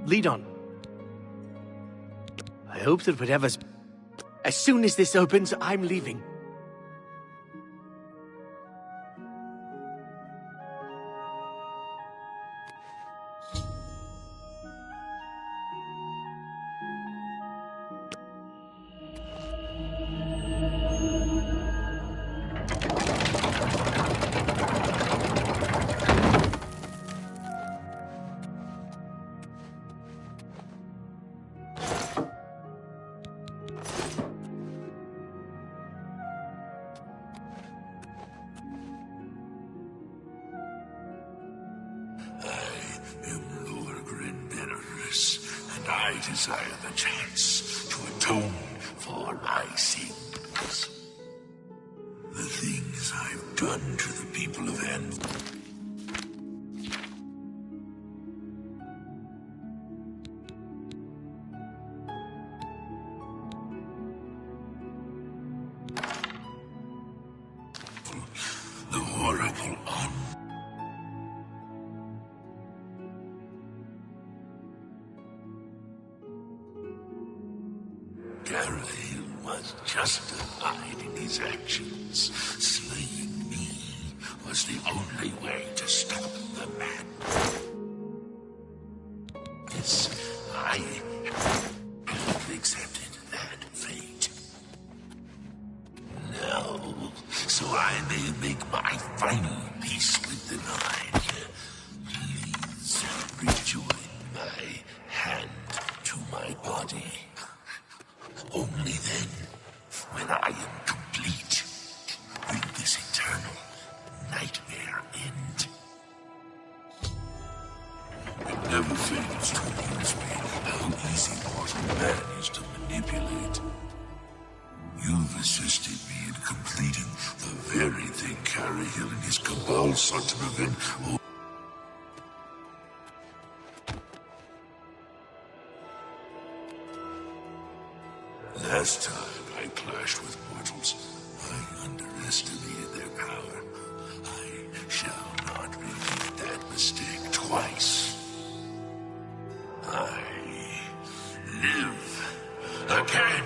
Lead on. I hope that whatever's... As soon as this opens, I'm leaving. I desire the chance to atone for my sins. The things I've done to the people of End. The horrible Gareth was justified in his actions. Slaying me was the only way to stop the man. Yes, I have accepted that fate. Now, so I may make my final peace with the Nine. Please rejoin my hand to my body. Only then, when I am complete, will this eternal nightmare end. It never fails to amuse me how easy mortal man is to manipulate. You've assisted me in completing the very thing Carrihill and his cabal sought to prevent. Last time I clashed with mortals, I underestimated their power. I shall not repeat that mistake twice. I live again.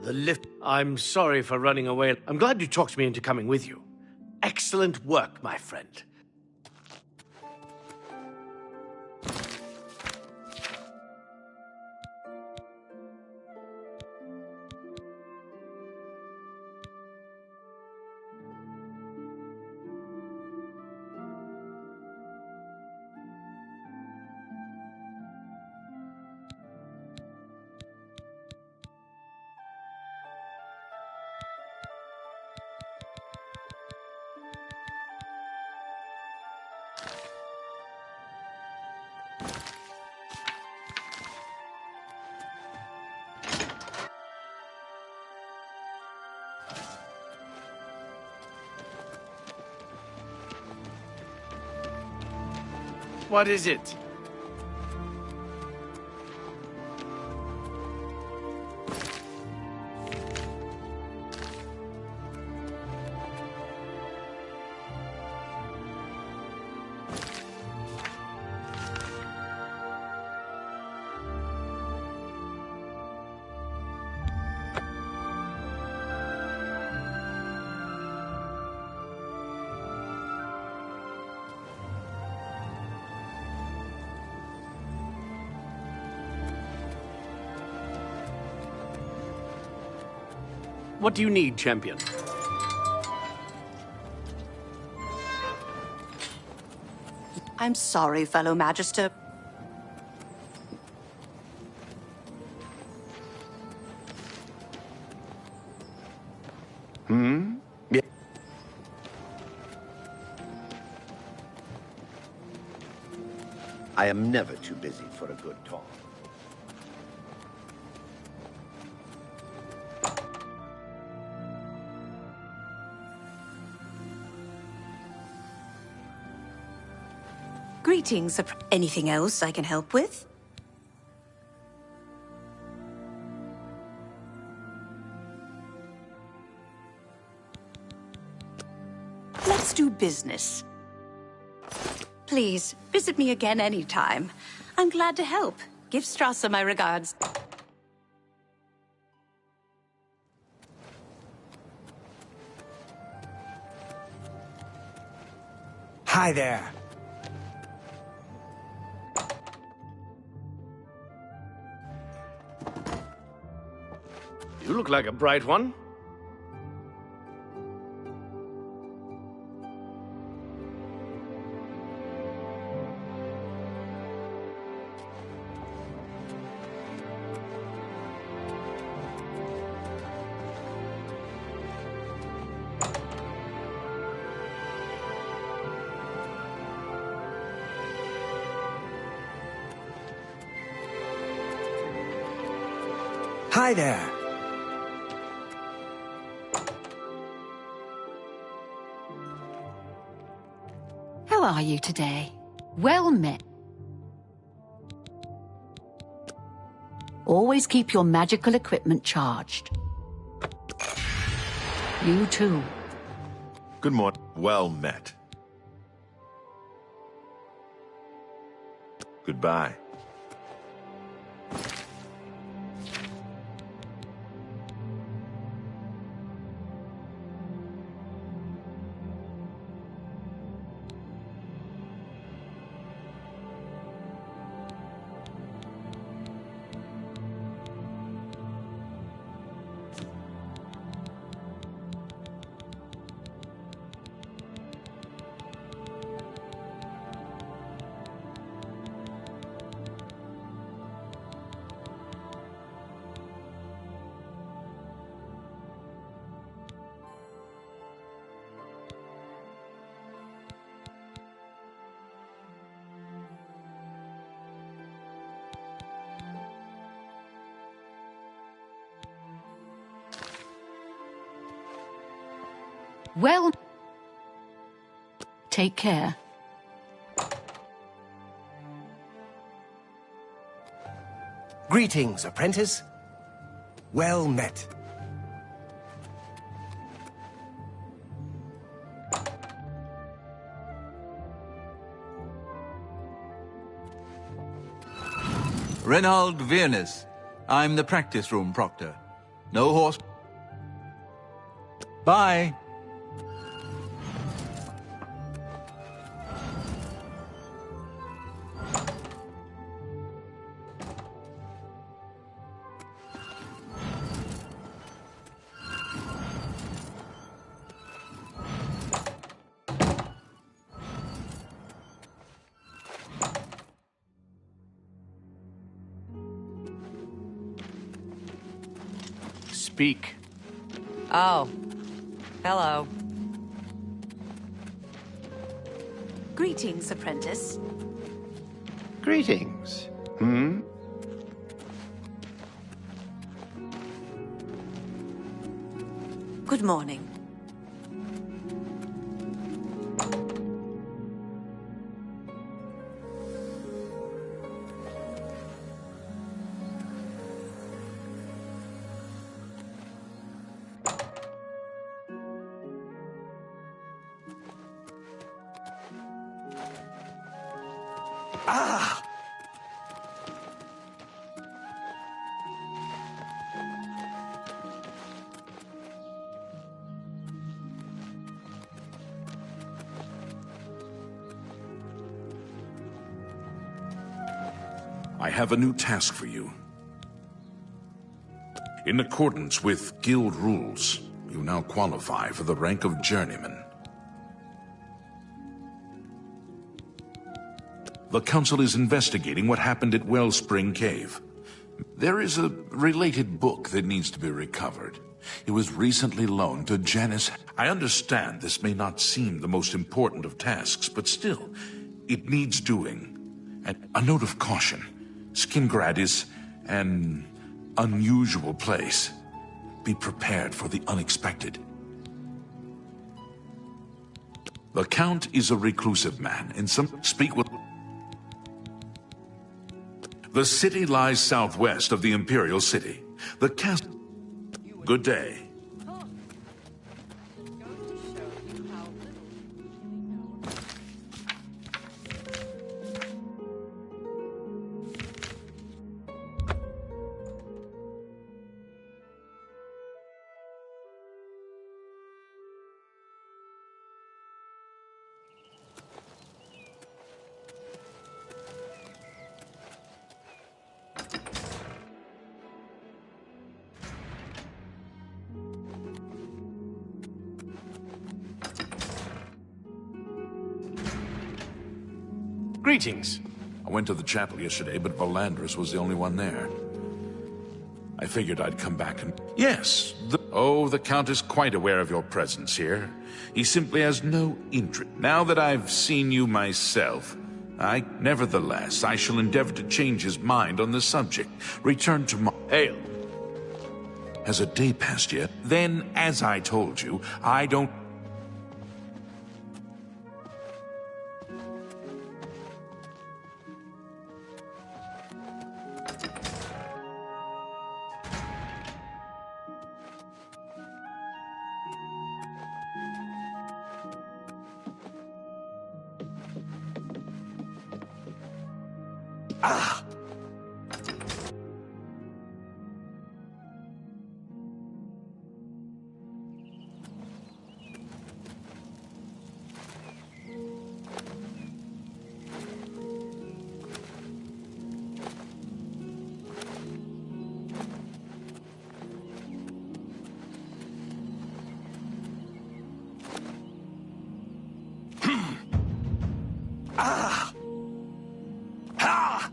the lift. I'm sorry for running away. I'm glad you talked me into coming with you. Excellent work, my friend. What is it? What do you need, champion? I'm sorry, fellow Magister. Yeah. I am never too busy for a good talk. Greetings. Anything else I can help with? Let's do business. Please, visit me again anytime. I'm glad to help. Give Strasser my regards. Hi there. You look like a bright one. Hi there. How are you today? Well met. Always keep your magical equipment charged. You too. Good morning. Well met. Goodbye. Well, take care. Greetings, apprentice. Well met. Reynold Viernes. I'm the practice room proctor. No horse. Bye. Speak. Oh. Hello. Greetings, apprentice. Greetings. Hmm? Good morning. Ah! I have a new task for you. In accordance with guild rules, you now qualify for the rank of journeyman. The Council is investigating what happened at Wellspring Cave. There is a related book that needs to be recovered. It was recently loaned to Janice. I understand this may not seem the most important of tasks, but still, it needs doing. And a note of caution. Skingrad is an unusual place. Be prepared for the unexpected. The Count is a reclusive man, and some speak with... The city lies southwest of the Imperial City. The castle... Good day. Greetings. I went to the chapel yesterday, but Valandris was the only one there. I figured I'd come back and... Yes, the Count is quite aware of your presence here. He simply has no interest. Now that I've seen you myself, nevertheless, I shall endeavor to change his mind on the subject. Return tomorrow. Hail. Has a day passed yet? Then, as I told you, I don't... Ah! Ah! Ha!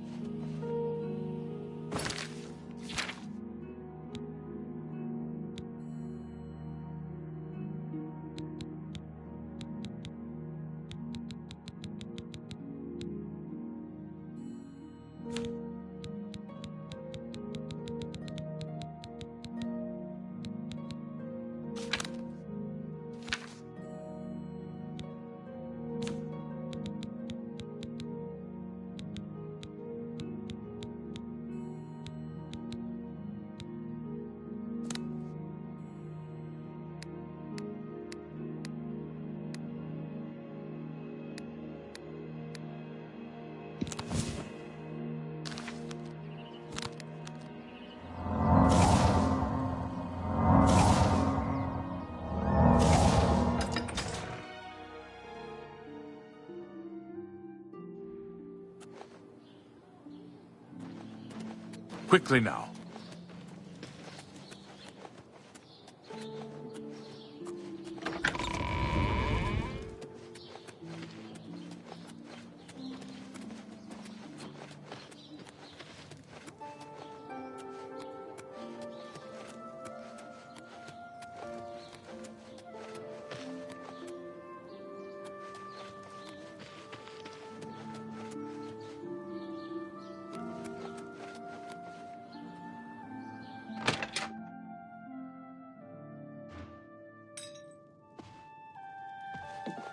Quickly now.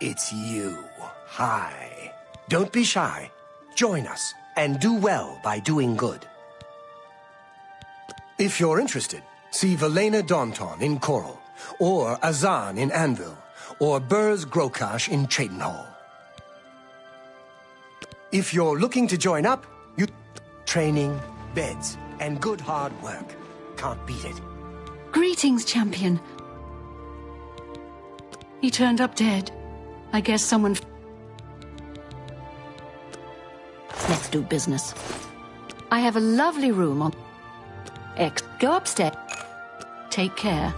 It's you. Hi. Don't be shy. Join us, and do well by doing good. If you're interested, see Velena Daunton in Coral, or Azan in Anvil, or Burz Grokash in Cheydinhall. If you're looking to join up, you... Training, beds, and good hard work. Can't beat it. Greetings, champion. He turned up dead. I guess someone... Let's do business. I have a lovely room on... X. Go upstairs. Take care.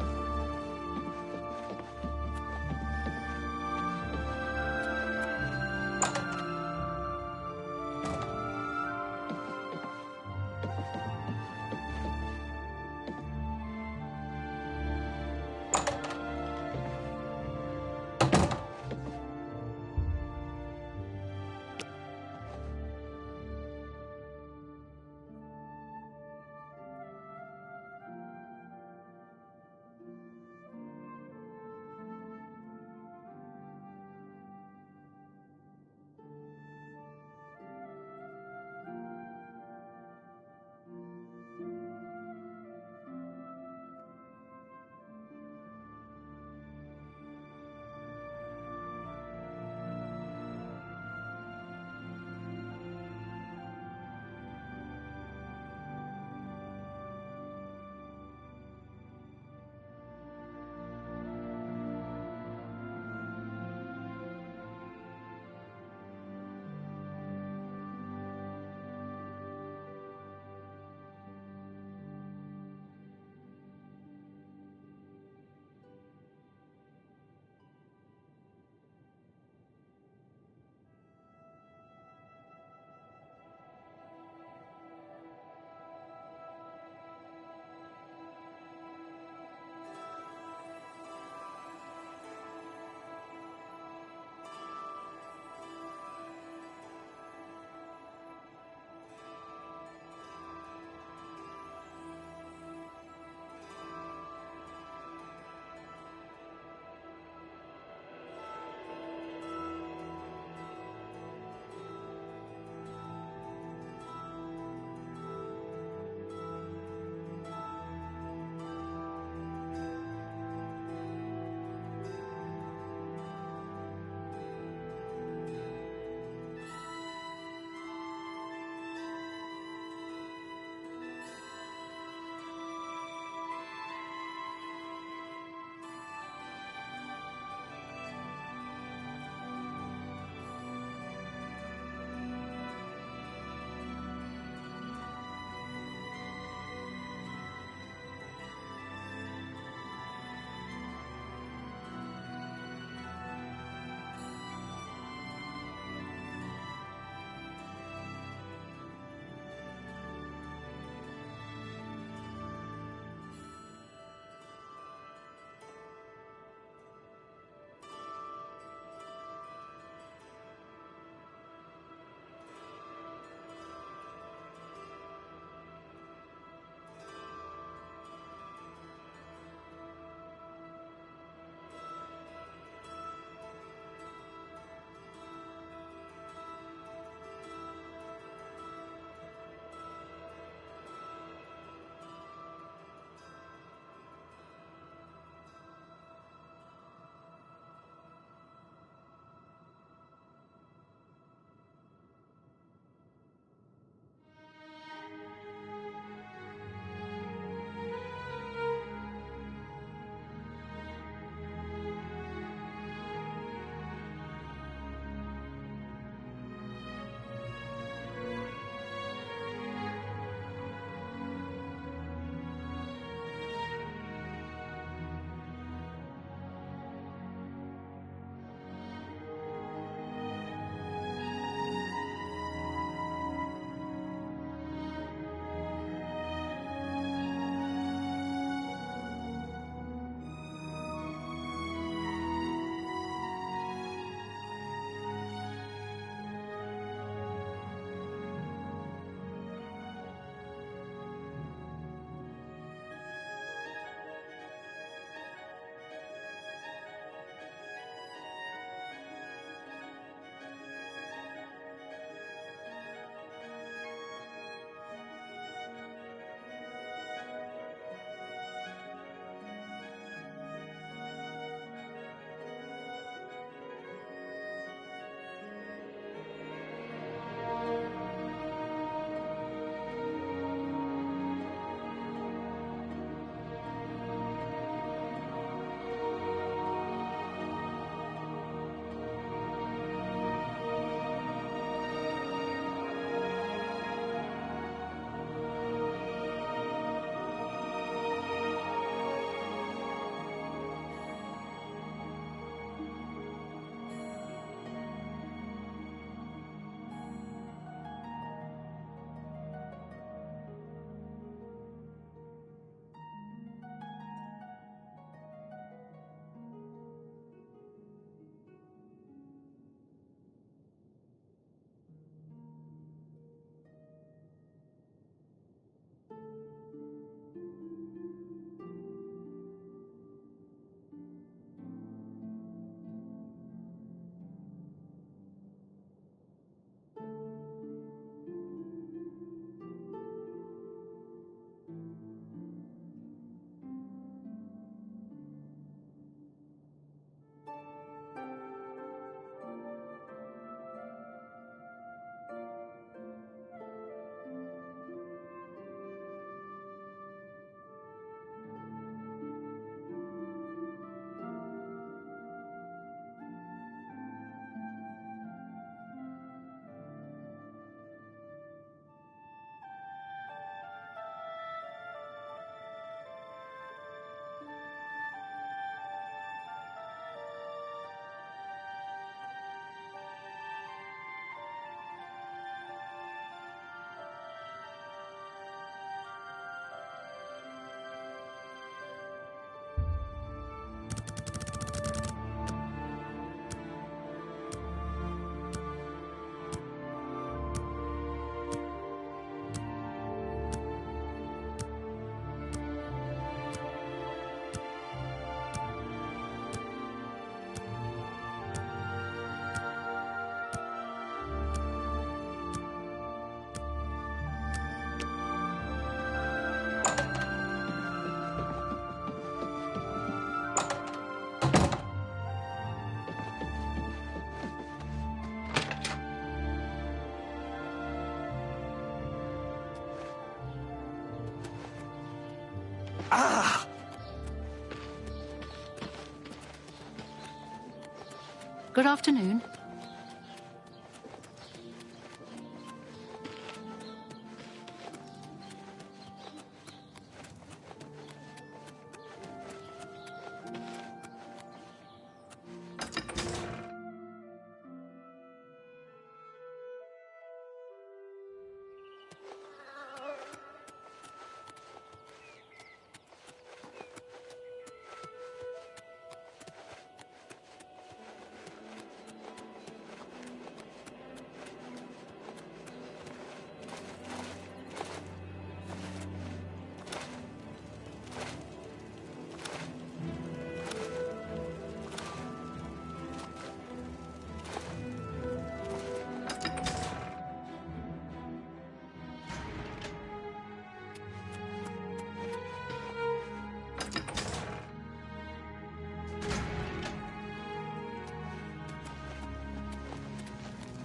Good afternoon.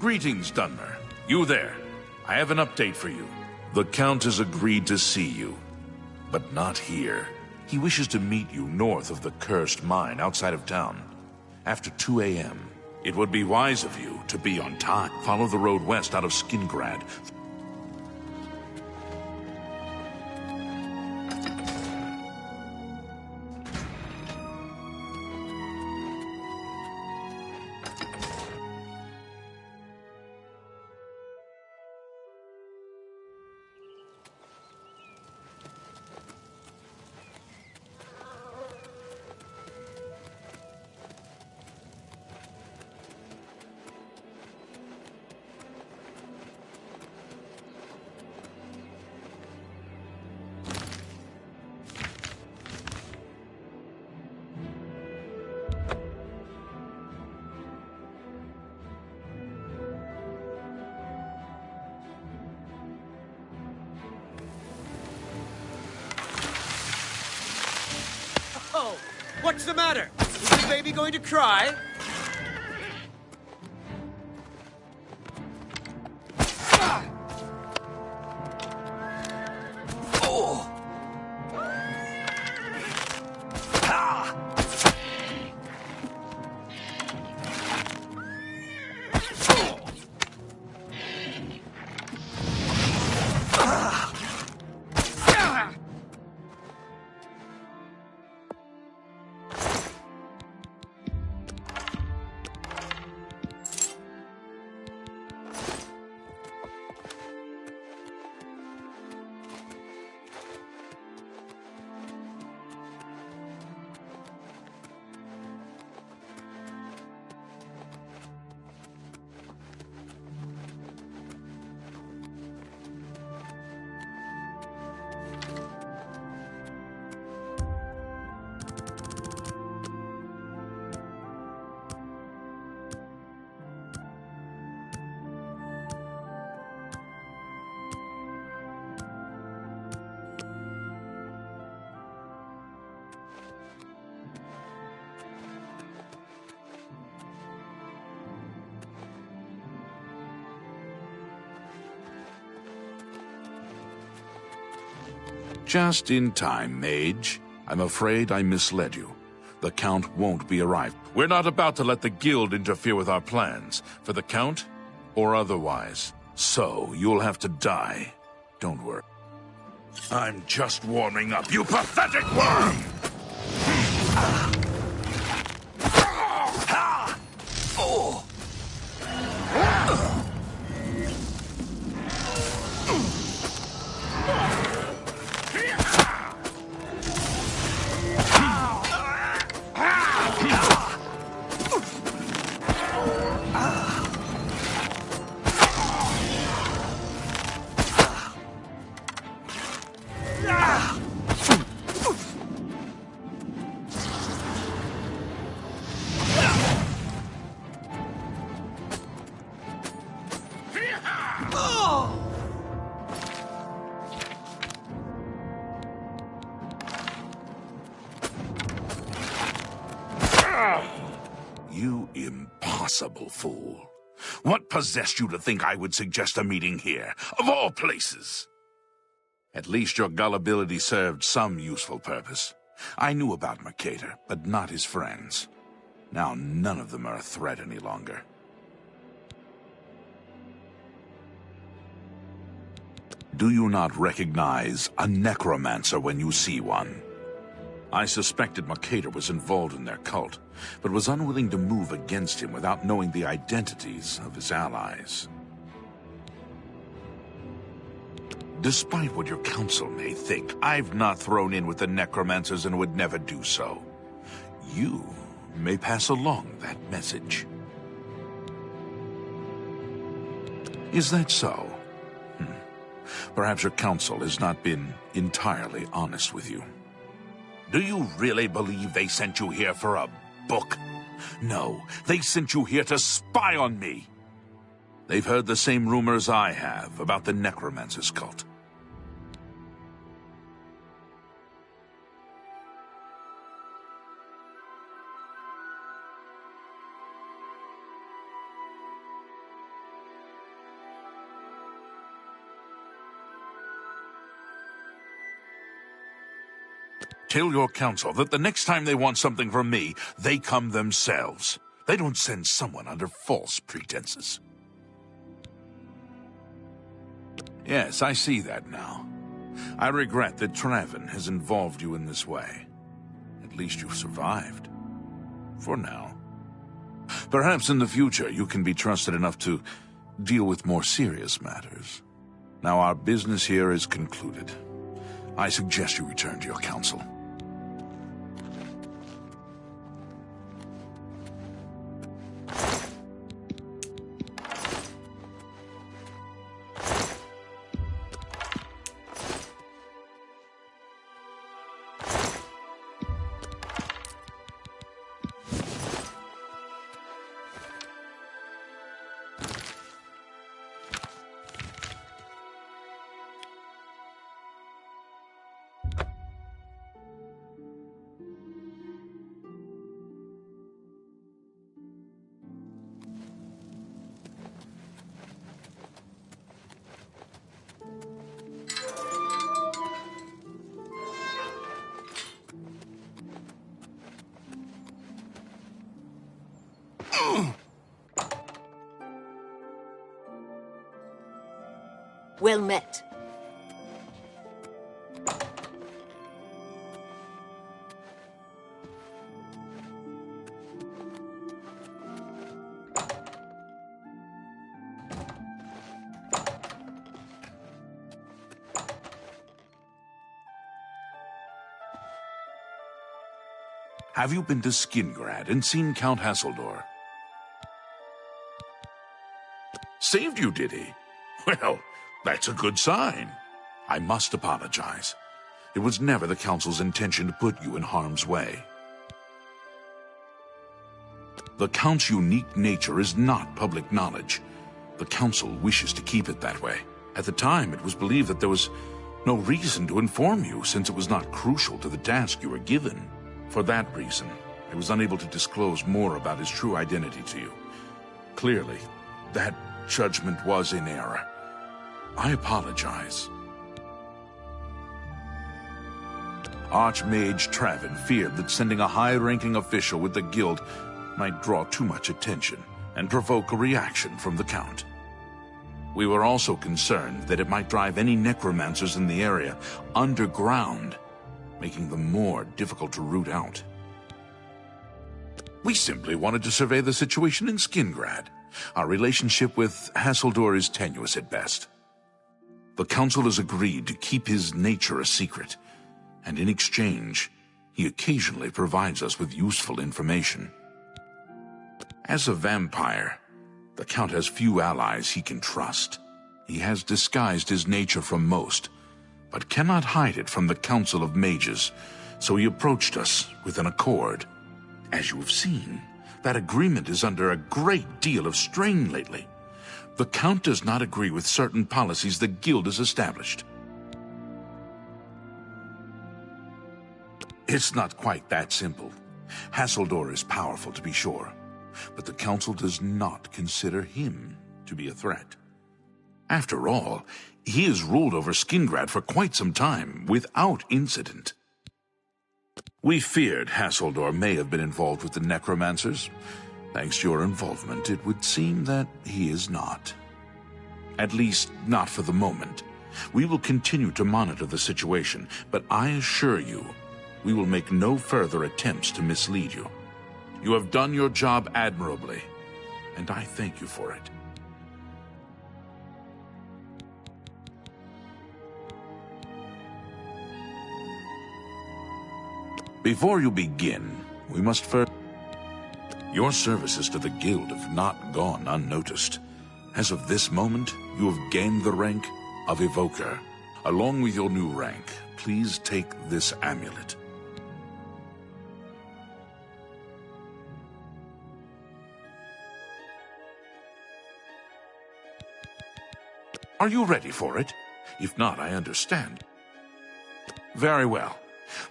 Greetings, Dunmer. You there. I have an update for you. The Count has agreed to see you, but not here. He wishes to meet you north of the cursed mine outside of town. After 2 a.m. It would be wise of you to be on time. Follow the road west out of Skingrad. Oh, what's the matter? Is the baby going to cry? Just in time, mage. I'm afraid I misled you. The Count won't be arrived. We're not about to let the Guild interfere with our plans, for the Count or otherwise. So, you'll have to die. Don't worry. I'm just warming up, you pathetic worm! You impossible fool. What possessed you to think I would suggest a meeting here, of all places? At least your gullibility served some useful purpose. I knew about Mercator, but not his friends. Now none of them are a threat any longer. Do you not recognize a necromancer when you see one? I suspected Mercator was involved in their cult, but was unwilling to move against him without knowing the identities of his allies. Despite what your council may think, I've not thrown in with the necromancers and would never do so. You may pass along that message. Is that so? Perhaps your council has not been entirely honest with you. Do you really believe they sent you here for a book? No, they sent you here to spy on me. They've heard the same rumors I have about the necromancer's cult. Tell your council that the next time they want something from me, they come themselves. They don't send someone under false pretenses. Yes, I see that now. I regret that Traven has involved you in this way. At least you've survived. For now. Perhaps in the future you can be trusted enough to deal with more serious matters. Now our business here is concluded. I suggest you return to your council. Well met. Have you been to Skingrad and seen Count Hasseldor? Saved you, did he? Well, that's a good sign. I must apologize. It was never the Council's intention to put you in harm's way. The Count's unique nature is not public knowledge. The Council wishes to keep it that way. At the time, it was believed that there was no reason to inform you, since it was not crucial to the task you were given. For that reason, I was unable to disclose more about his true identity to you. Clearly, that judgment was in error. I apologize. Archmage Traven feared that sending a high-ranking official with the guild might draw too much attention and provoke a reaction from the Count. We were also concerned that it might drive any necromancers in the area underground, making them more difficult to root out. We simply wanted to survey the situation in Skingrad. Our relationship with Hasseldor is tenuous at best. The Council has agreed to keep his nature a secret, and in exchange, he occasionally provides us with useful information. As a vampire, the Count has few allies he can trust. He has disguised his nature from most, but cannot hide it from the Council of Mages, so he approached us with an accord. As you have seen, that agreement is under a great deal of strain lately. The Count does not agree with certain policies the Guild has established. It's not quite that simple. Hasseldor is powerful, to be sure, but the Council does not consider him to be a threat. After all, he has ruled over Skingrad for quite some time, without incident. We feared Hassildor may have been involved with the necromancers. Thanks to your involvement, it would seem that he is not. At least, not for the moment. We will continue to monitor the situation, but I assure you, we will make no further attempts to mislead you. You have done your job admirably, and I thank you for it. Before you begin, we must first... Your services to the Guild have not gone unnoticed. As of this moment, you have gained the rank of Evoker. Along with your new rank, please take this amulet. Are you ready for it? If not, I understand. Very well.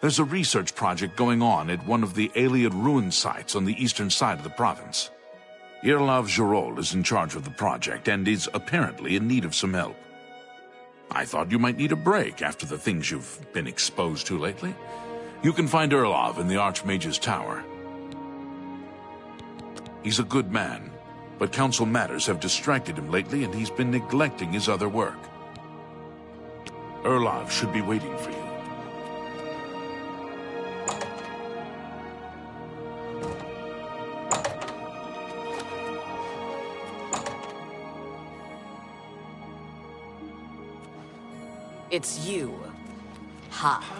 There's a research project going on at one of the Aliad ruin sites on the eastern side of the province. Irlav Jirol is in charge of the project and is apparently in need of some help. I thought you might need a break after the things you've been exposed to lately. You can find Irlav in the Archmage's Tower. He's a good man, but council matters have distracted him lately and he's been neglecting his other work. Irlav should be waiting for you. It's you. Ha.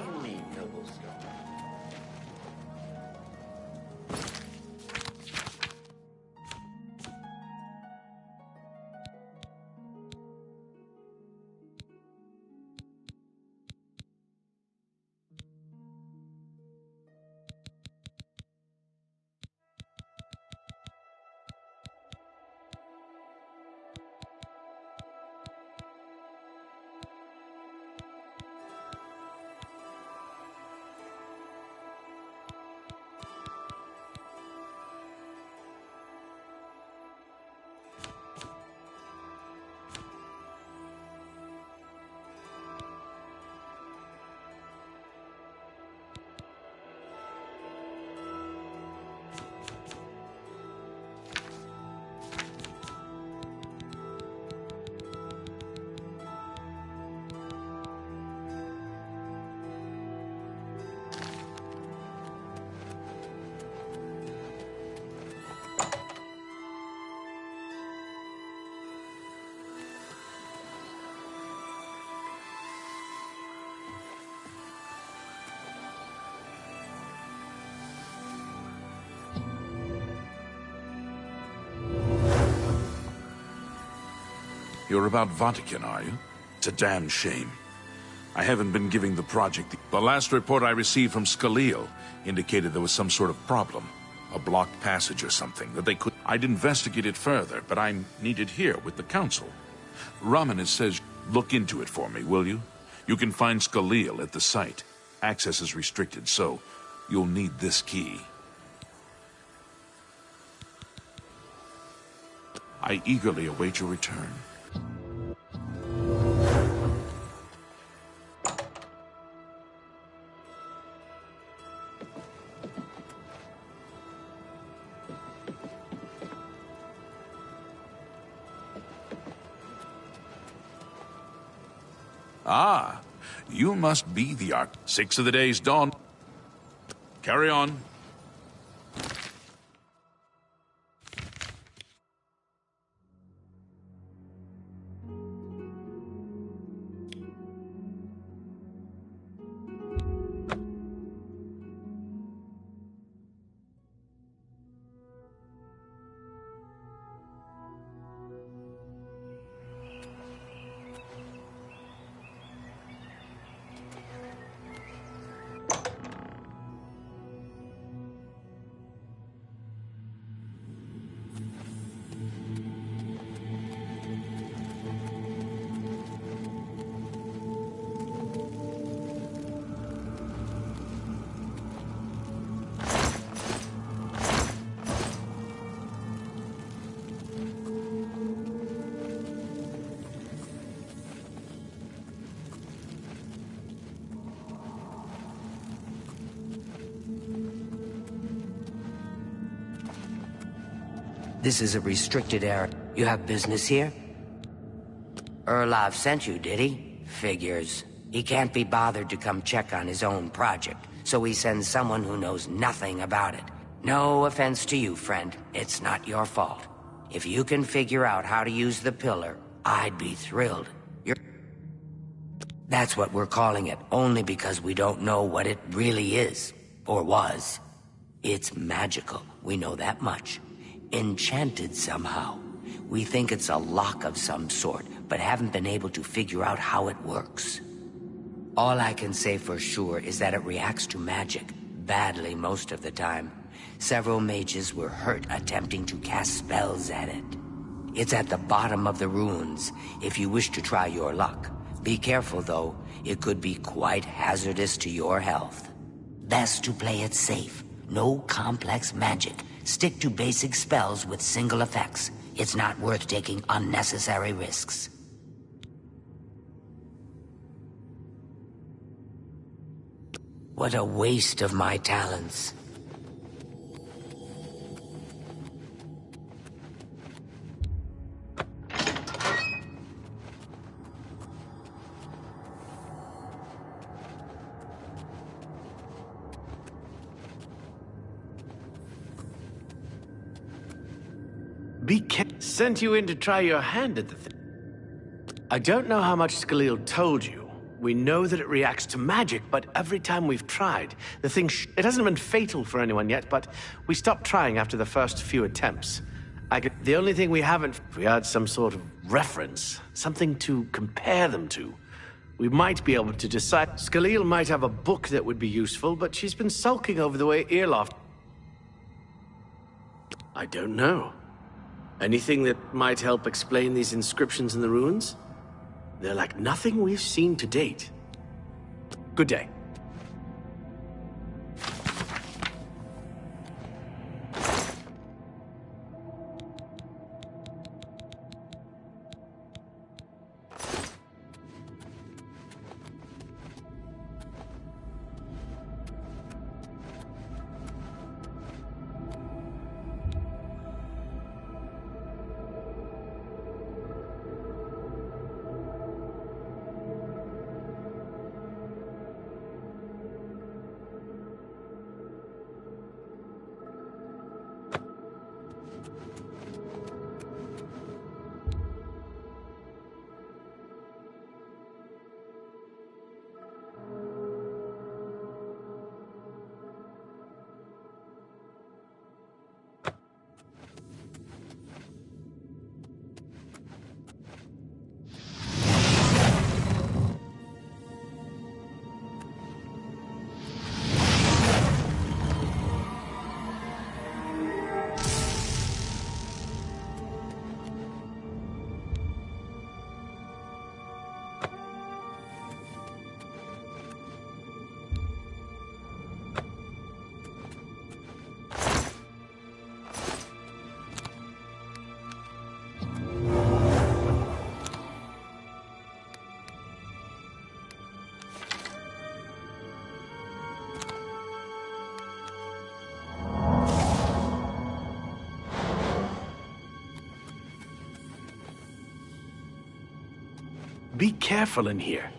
You're about Vatican, are you? It's a damn shame. I haven't been giving the project... The last report I received from Scaleel indicated there was some sort of problem. A blocked passage or something that they could... I'd investigate it further, but I'm needed here with the council. Ramanis says, look into it for me, will you? You can find Scaleel at the site. Access is restricted, so you'll need this key. I eagerly await your return. Ah, you must be the Ark. 6 of the day's dawn. Carry on. This is a restricted area. You have business here? Erlov sent you, did he? Figures. He can't be bothered to come check on his own project, so he sends someone who knows nothing about it. No offense to you, friend. It's not your fault. If you can figure out how to use the pillar, I'd be thrilled. That's what we're calling it, only because we don't know what it really is. Or was. It's magical, we know that much. Enchanted somehow. We think it's a lock of some sort, but haven't been able to figure out how it works. All I can say for sure is that it reacts to magic, badly most of the time. Several mages were hurt attempting to cast spells at it. It's at the bottom of the ruins, if you wish to try your luck. Be careful, though. It could be quite hazardous to your health. Best to play it safe. No complex magic. Stick to basic spells with single effects. It's not worth taking unnecessary risks. What a waste of my talents. Sent you in to try your hand at the thing. I don't know how much Skalil told you. We know that it reacts to magic, but every time we've tried, the thing it hasn't been fatal for anyone yet, but we stopped trying after the first few attempts. The only thing we haven't, if we had some sort of reference, something to compare them to, we might be able to decide. Skalil might have a book that would be useful, but she's been sulking over the way Earloft. I don't know. Anything that might help explain these inscriptions in the ruins? They're like nothing we've seen to date. Good day. Be careful in here.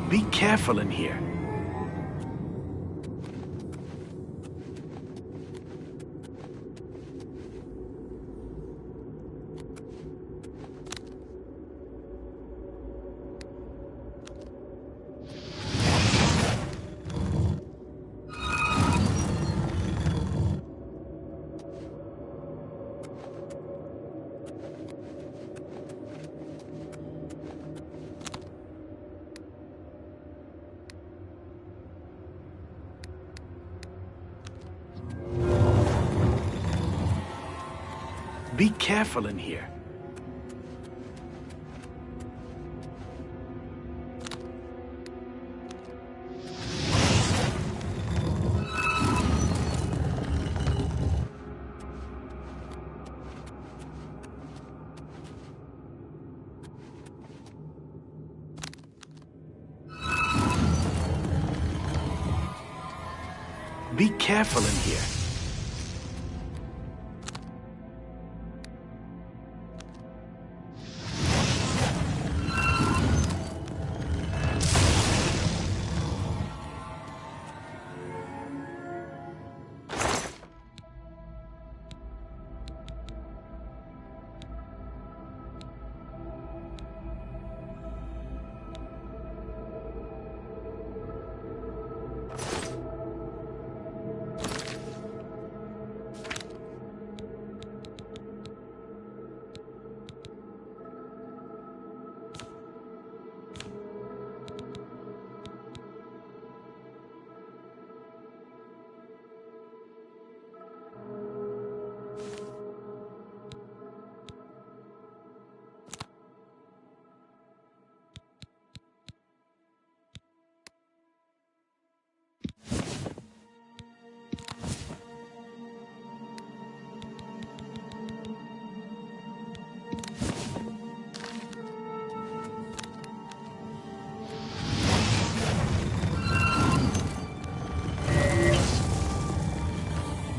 Be careful in here. Be careful in here. Be careful in here.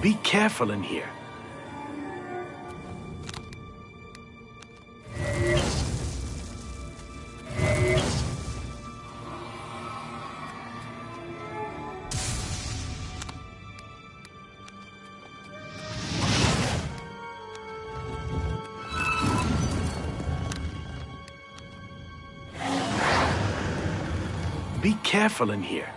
Be careful in here. Be careful in here.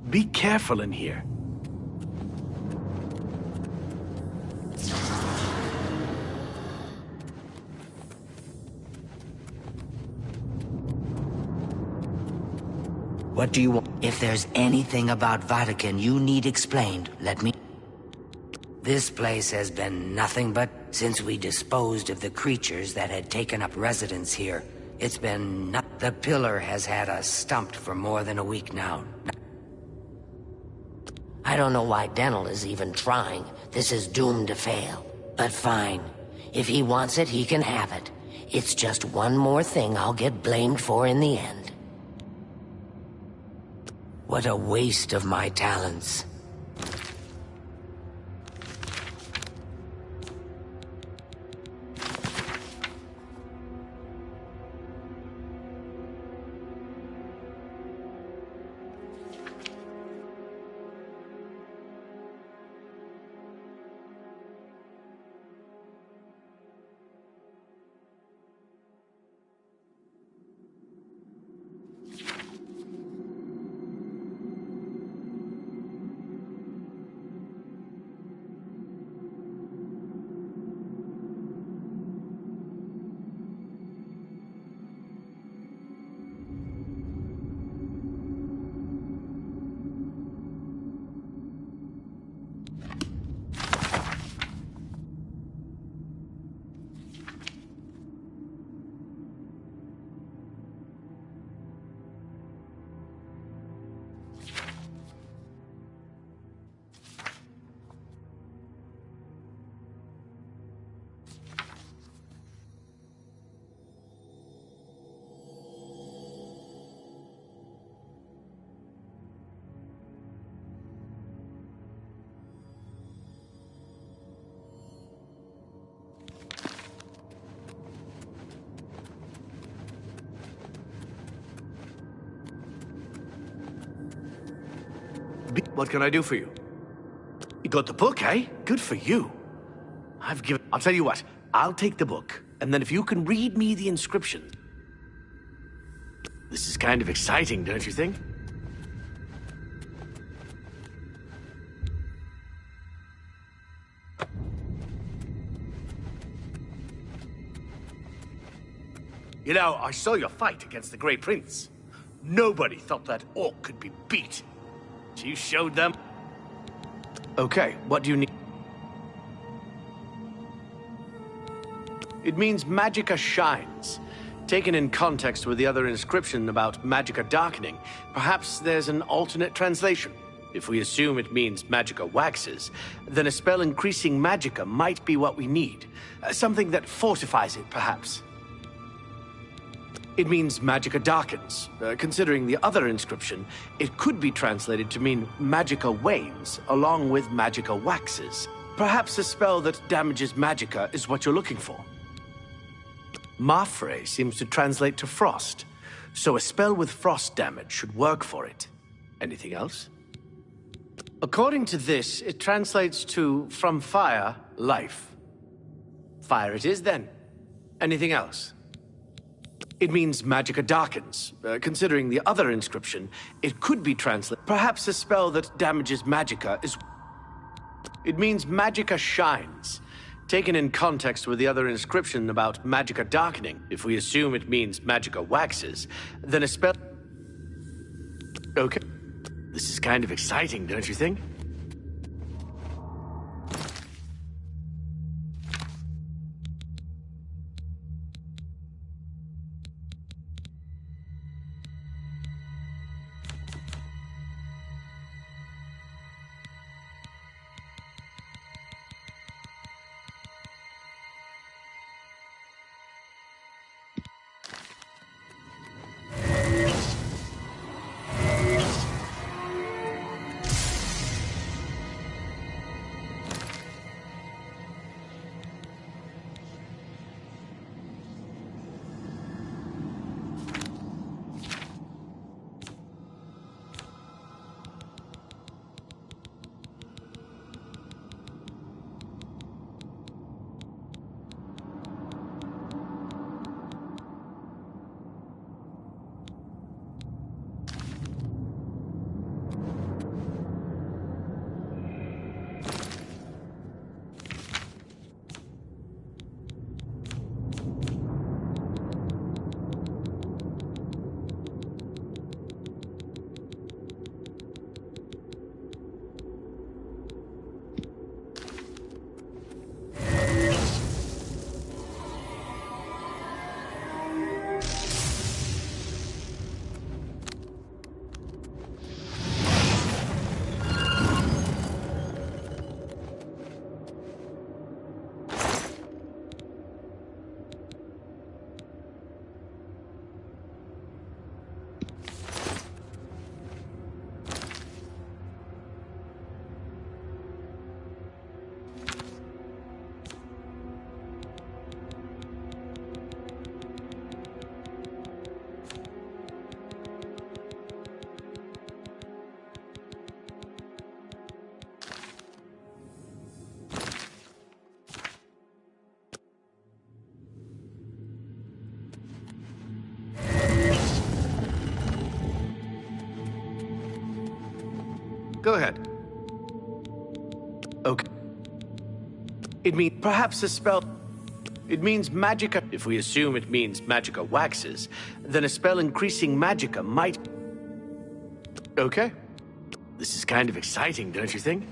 Be careful in here. What do you want? If there's anything about Vatican you need explained, let me... This place has been nothing but since we disposed of the creatures that had taken up residence here. It's been The pillar has had us stumped for more than a week now. I don't know why Dental is even trying. This is doomed to fail. But fine. If he wants it, he can have it. It's just one more thing I'll get blamed for in the end. What a waste of my talents. What can I do for you? You got the book, eh? Good for you. I'll tell you what, I'll take the book, and then if you can read me the inscription. This is kind of exciting, don't you think? You know, I saw your fight against the Grey Prince. Nobody thought that orc could be beat. You showed them. Okay, what do you need? It means Magicka shines. Taken in context with the other inscription about Magicka darkening, perhaps there's an alternate translation. If we assume it means Magicka waxes, then a spell increasing Magicka might be what we need. Something that fortifies it, perhaps. It means Magicka darkens. Considering the other inscription, it could be translated to mean Magicka wanes, along with Magicka waxes. Perhaps a spell that damages Magicka is what you're looking for. Mafre seems to translate to frost, so a spell with frost damage should work for it. Anything else? According to this, it translates to from fire, life. Fire it is then. Anything else? It means Magicka darkens. Considering the other inscription, it could be translated. Perhaps a spell that damages Magicka is... It means Magicka shines. Taken in context with the other inscription about Magicka darkening, if we assume it means Magicka waxes, then a spell... Okay. This is kind of exciting, don't you think? Go ahead. Okay. It means perhaps a spell. It means magicka. If we assume it means magicka waxes, then a spell increasing magicka might. Okay. This is kind of exciting, don't you think?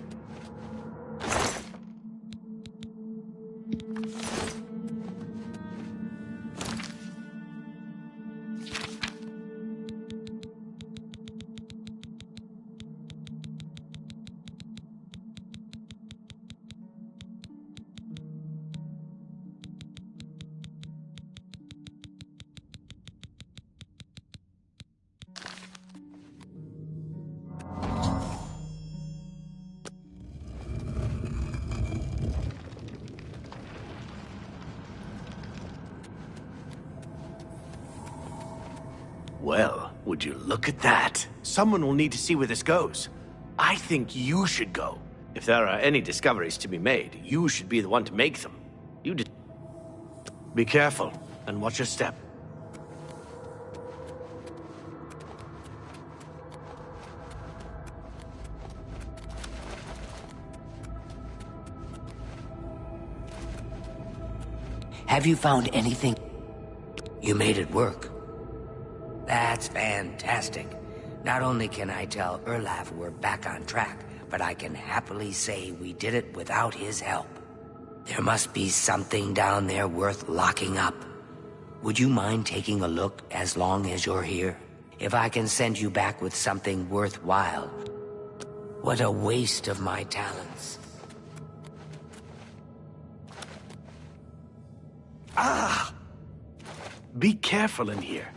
Well, would you look at that? Someone will need to see where this goes. I think you should go. If there are any discoveries to be made, you should be the one to make them. You did. Be careful, and watch your step. Have you found anything? You made it work. That's fantastic. Not only can I tell Erlaf we're back on track, but I can happily say we did it without his help. There must be something down there worth locking up. Would you mind taking a look as long as you're here? If I can send you back with something worthwhile. What a waste of my talents. Ah! Be careful in here.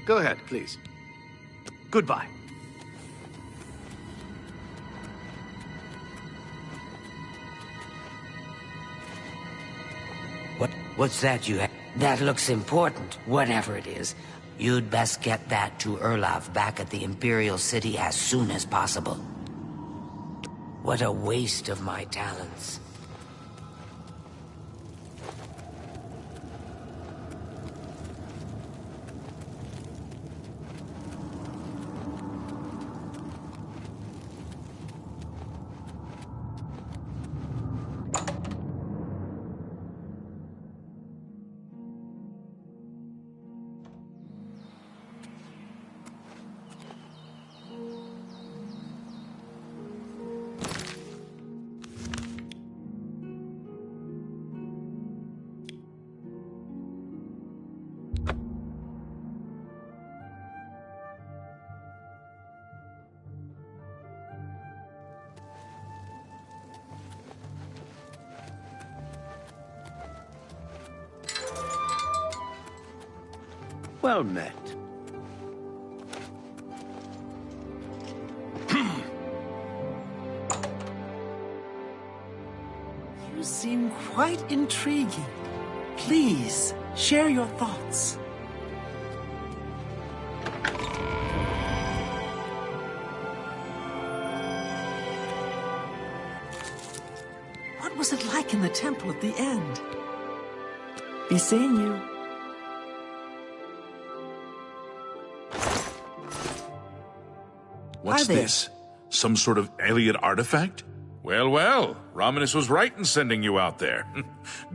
Go ahead, please. Goodbye. What's that you have? That looks important, whatever it is. You'd best get that to Erlaf back at the Imperial City as soon as possible. What a waste of my talents. Well met. You seem quite intriguing. Please, share your thoughts. What was it like in the temple at the end? Be seeing you. What's this? Some sort of alien artifact? Well, well, Romanus was right in sending you out there.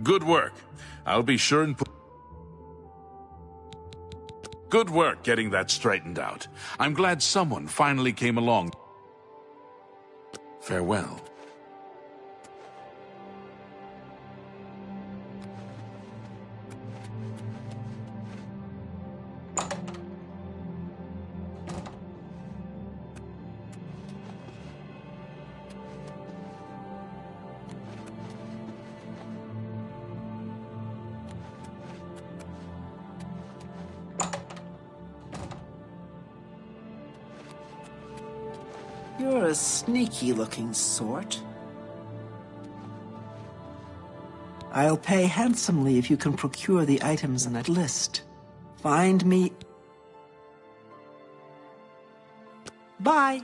Good work. I'll be sure and put... Good work getting that straightened out. I'm glad someone finally came along. Farewell. You're a sneaky-looking sort. I'll pay handsomely if you can procure the items in that list. Find me... Bye!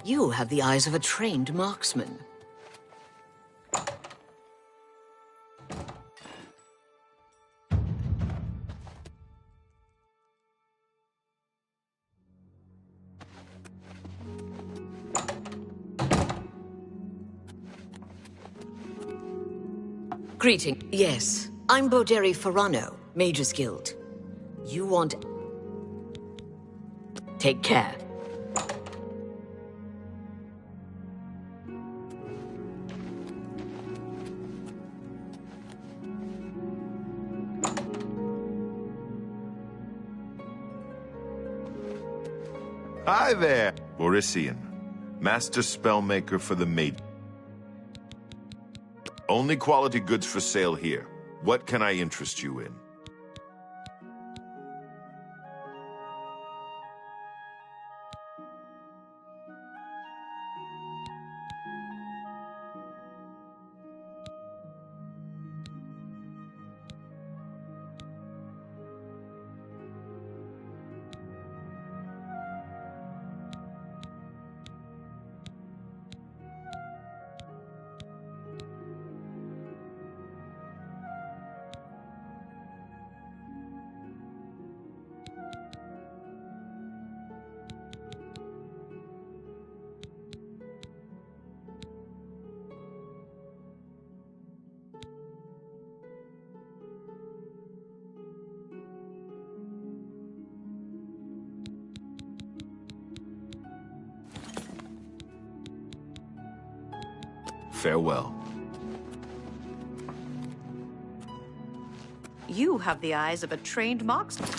You have the eyes of a trained marksman. Greeting. Yes, I'm Boderi Ferrano, Mage's Guild. You want... Take care. Hi there, Borisian, master spellmaker for the maid. Only quality goods for sale here. What can I interest you in? Farewell. You have the eyes of a trained marksman.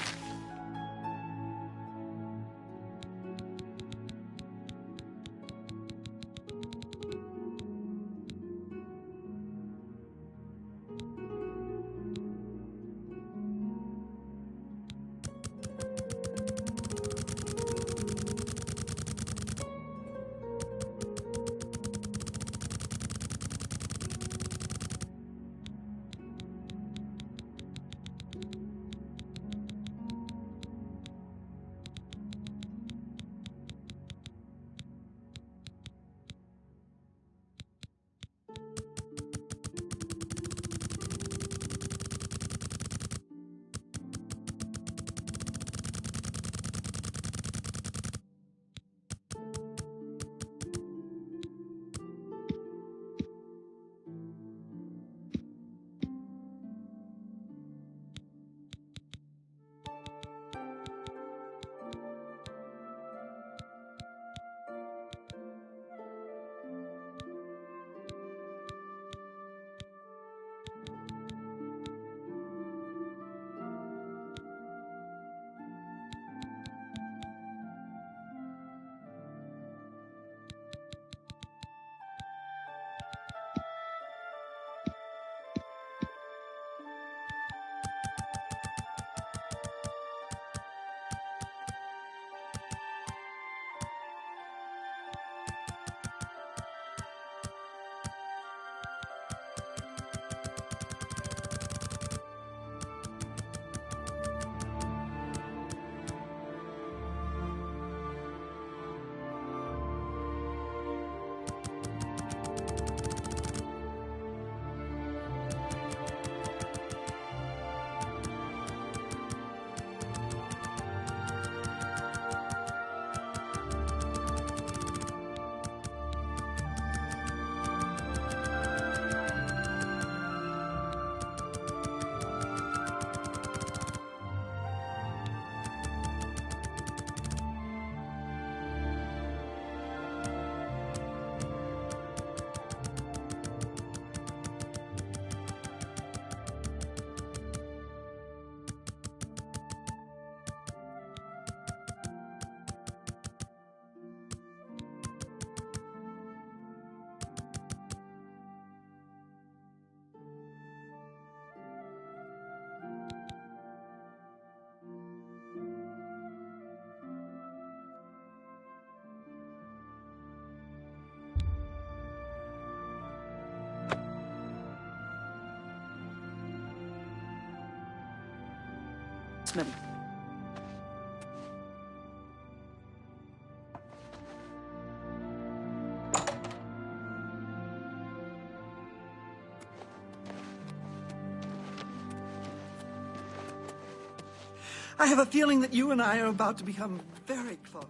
I have a feeling that you and I are about to become very close.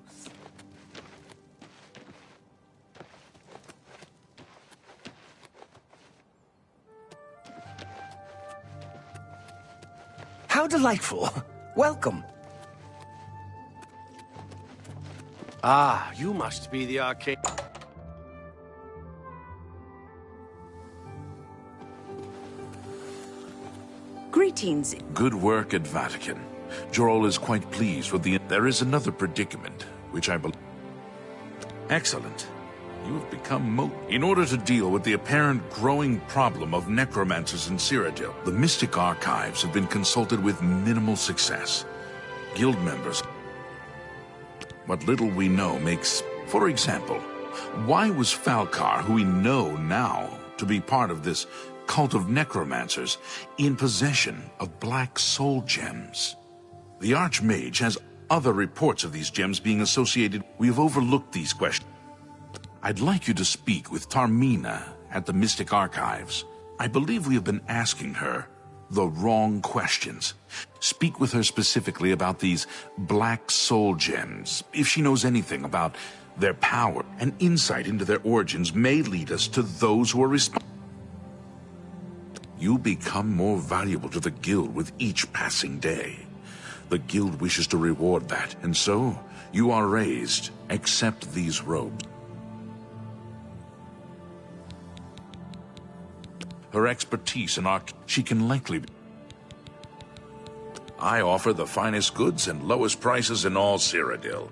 How delightful. Welcome. Ah, you must be the arcade. Greetings. Good work at Vatican. Jorol is quite pleased with the... There is another predicament. which I believe... Excellent. You have become In order to deal with the apparent growing problem of necromancers in Cyrodiil, the Mystic Archives have been consulted with minimal success. Guild members... What little we know makes... For example, why was Falcar, who we know now to be part of this cult of necromancers, in possession of black soul gems? The Archmage has other reports of these gems being associated. We have overlooked these questions. I'd like you to speak with Tarmina at the Mystic Archives. I believe we have been asking her the wrong questions. Speak with her specifically about these black soul gems. If she knows anything about their power and insight into their origins may lead us to those who are responsible. You become more valuable to the Guild with each passing day. The Guild wishes to reward that, and so you are raised. Accept these robes. Her expertise in she can likely be. I offer the finest goods and lowest prices in all Cyrodiil.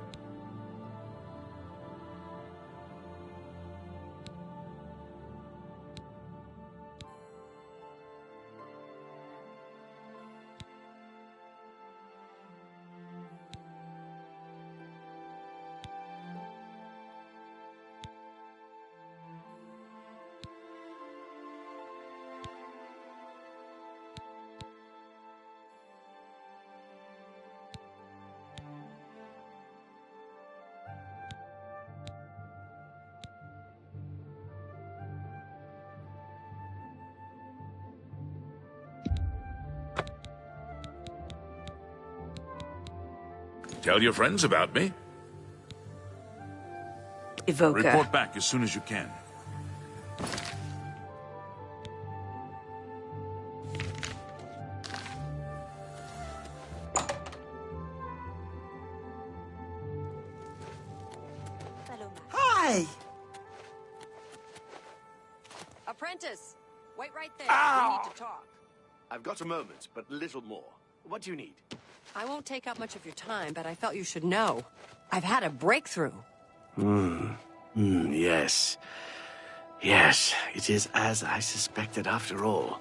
Tell your friends about me. Evoker. Report back as soon as you can. Hi! Apprentice, wait right there. Ow! We need to talk. I've got a moment, but little more. What do you need? I won't take up much of your time, but I felt you should know. I've had a breakthrough. Yes. Yes, it is as I suspected after all.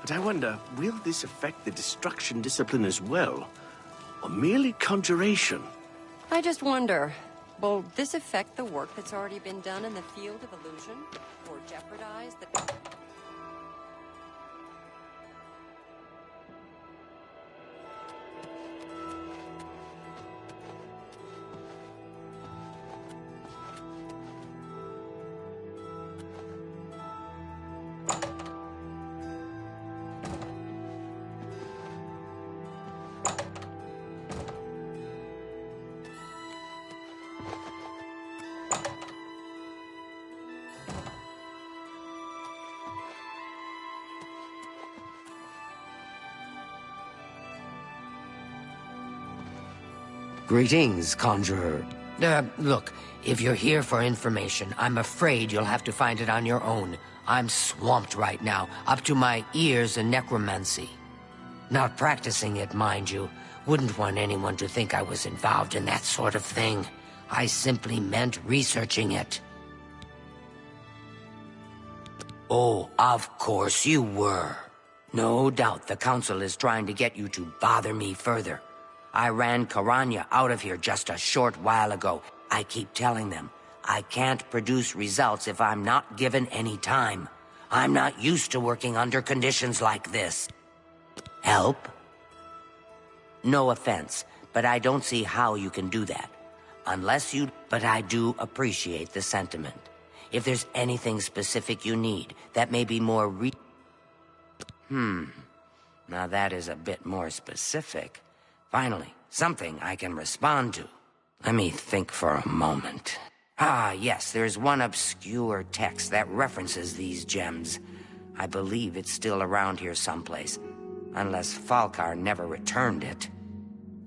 But I wonder, will this affect the destruction discipline as well? Or merely conjuration? I just wonder, will this affect the work that's already been done in the field of illusion? Or jeopardize the... Greetings, Conjurer. Look, if you're here for information, I'm afraid you'll have to find it on your own. I'm swamped right now, up to my ears in necromancy. Not practicing it, mind you. Wouldn't want anyone to think I was involved in that sort of thing. I simply meant researching it. Oh, of course you were. No doubt the Council is trying to get you to bother me further. I ran Karanya out of here just a short while ago. I keep telling them, I can't produce results if I'm not given any time. I'm not used to working under conditions like this. Help? No offense, but I don't see how you can do that. Unless you... But I do appreciate the sentiment. If there's anything specific you need, that may be more Now that is a bit more specific. Finally, something I can respond to. Let me think for a moment. Ah, yes, there's one obscure text that references these gems. I believe it's still around here someplace, unless Falcar never returned it.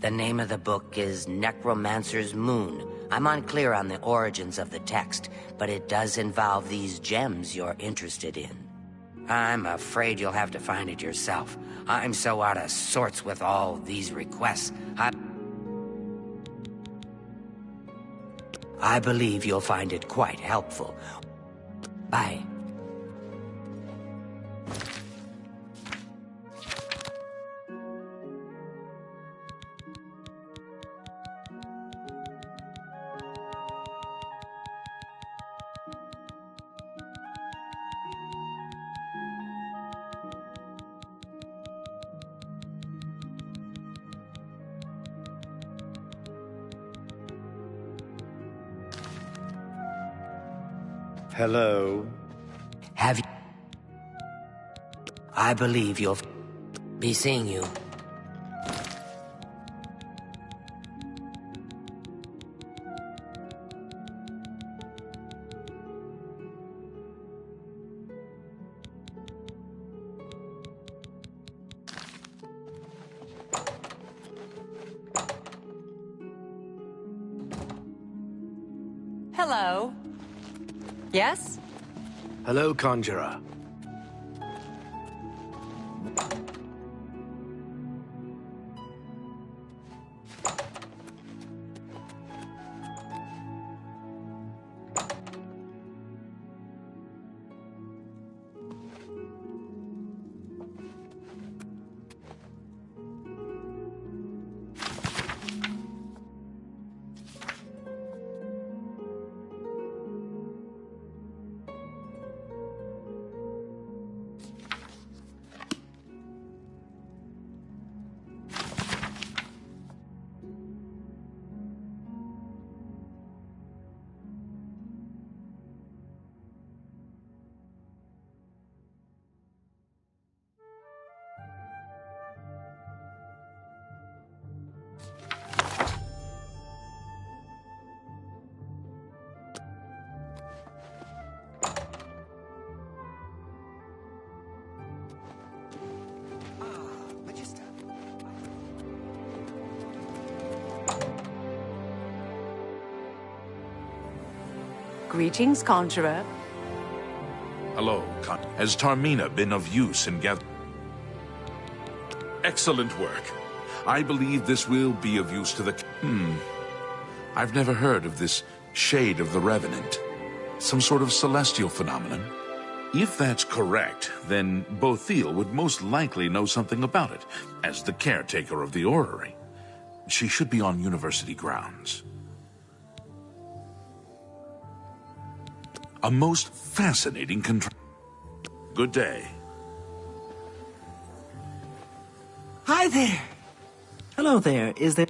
The name of the book is Necromancer's Moon. I'm unclear on the origins of the text, but it does involve these gems you're interested in. I'm afraid you'll have to find it yourself. I'm so out of sorts with all these requests. I believe you'll find it quite helpful. Bye. Hello? Have you... I believe you'll be seeing you. Hello. Yes? Hello, Conjurer. Greetings, Conjurer. Hello, Has Tarmina been of use in gather? Excellent work. I believe this will be of use to the... I've never heard of this Shade of the Revenant. Some sort of celestial phenomenon? If that's correct, then Bothiel would most likely know something about it, as the caretaker of the orrery. She should be on university grounds. A most fascinating Good day. Hi there. Hello there. Is there...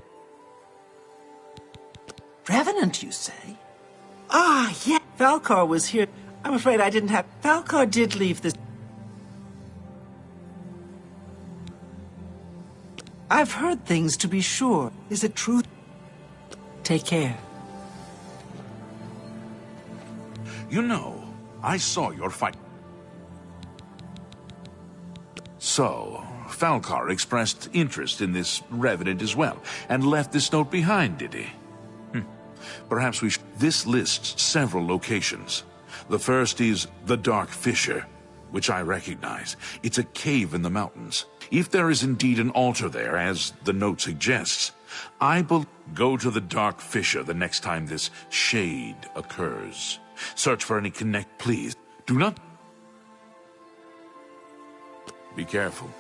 Revenant, you say? Ah, yeah. Falcar was here. I'm afraid I didn't have... Falcar did leave this... I've heard things, to be sure. Is it true? Take care. You know, I saw your fight. So, Falcar expressed interest in this Revenant as well, and left this note behind, did he? Perhaps we should... This lists several locations. The first is the Dark Fissure, which I recognize. It's a cave in the mountains. If there is indeed an altar there, as the note suggests, go to the Dark Fissure the next time this shade occurs. Search for any connect, please. Do not... Be careful.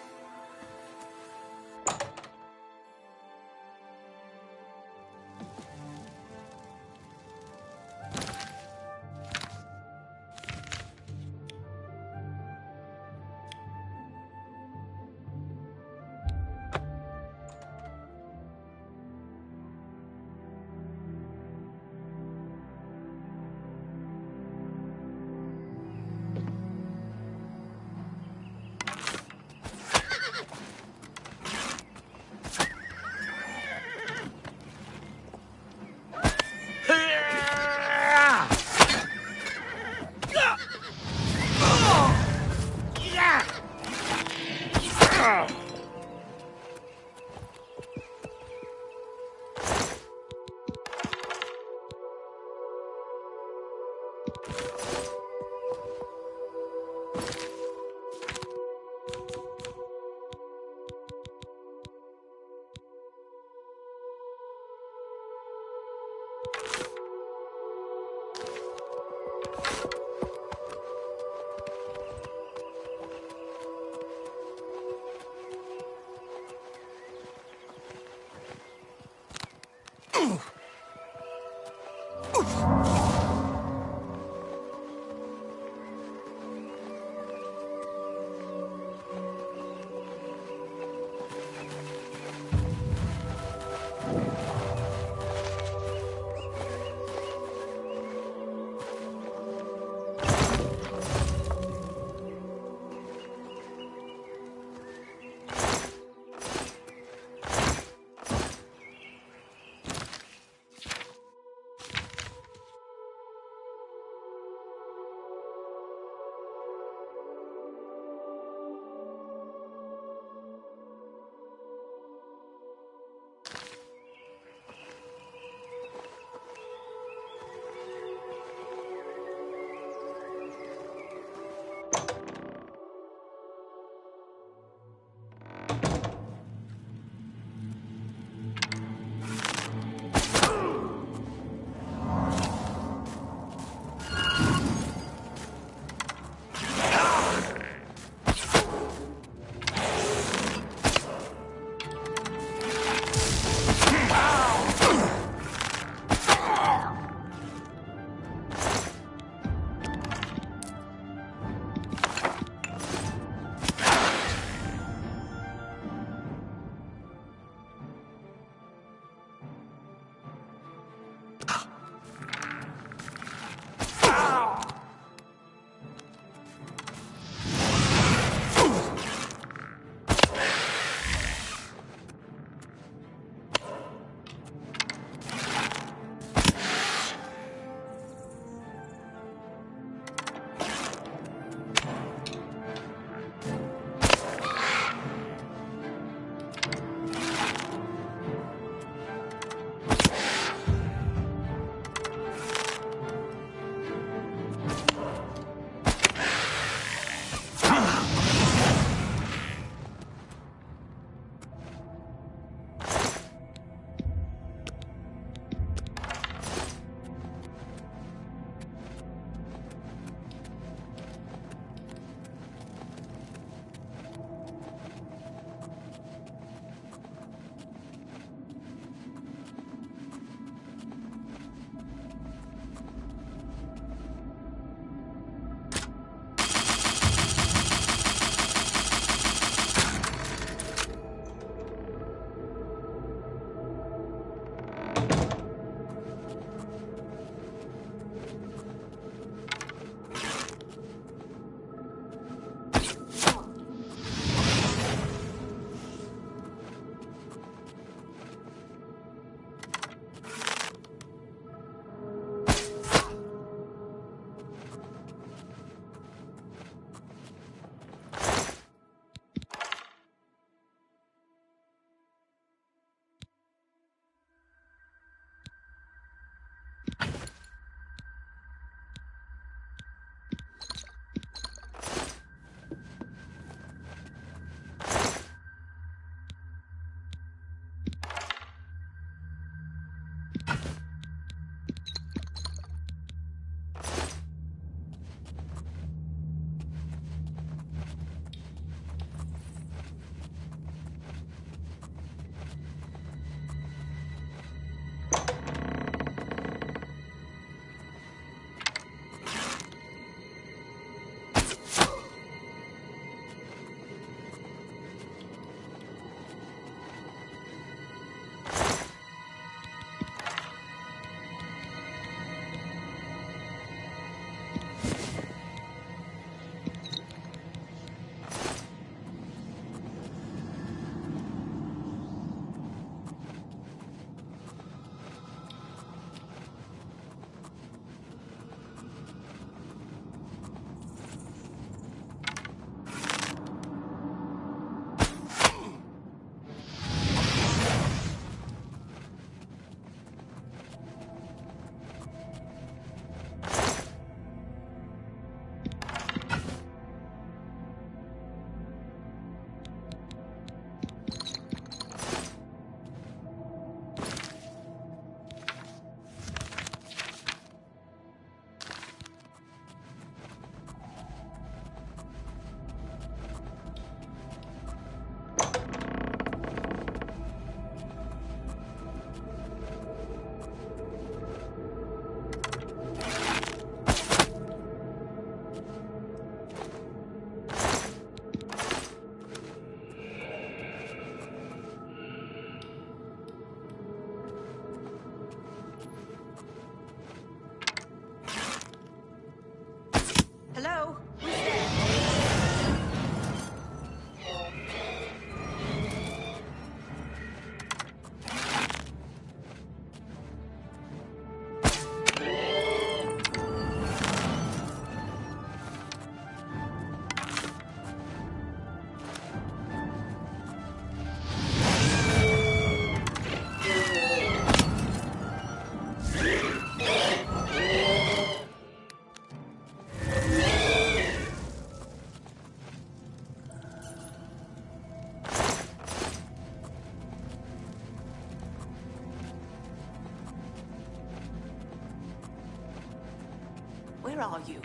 Where are you?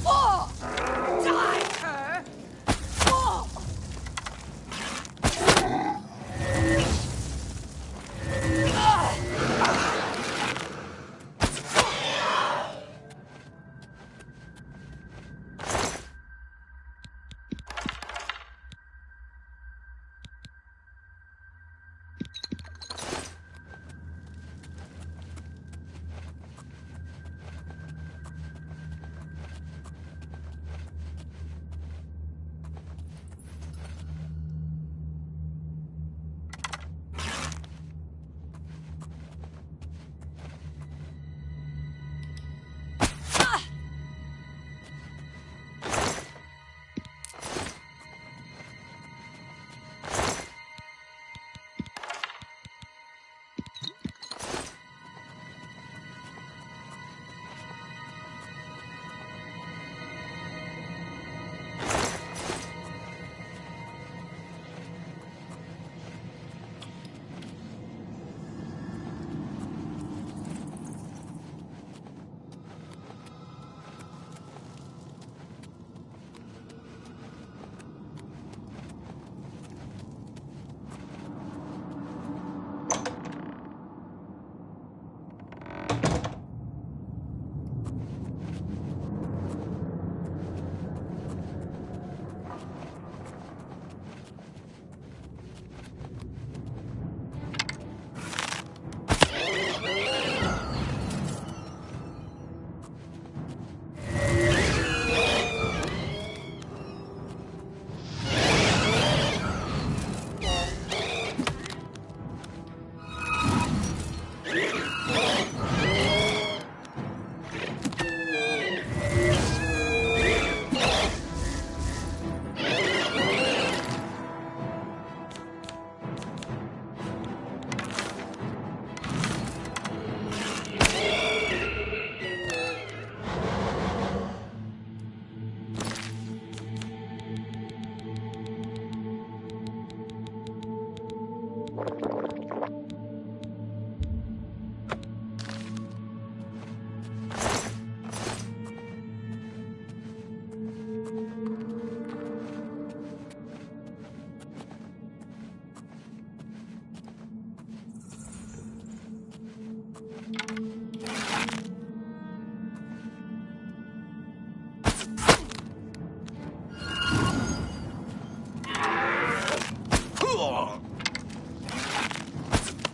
Oh! Die, cur! Oh!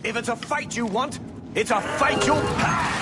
If it's a fight you want, it's a fight you'll have!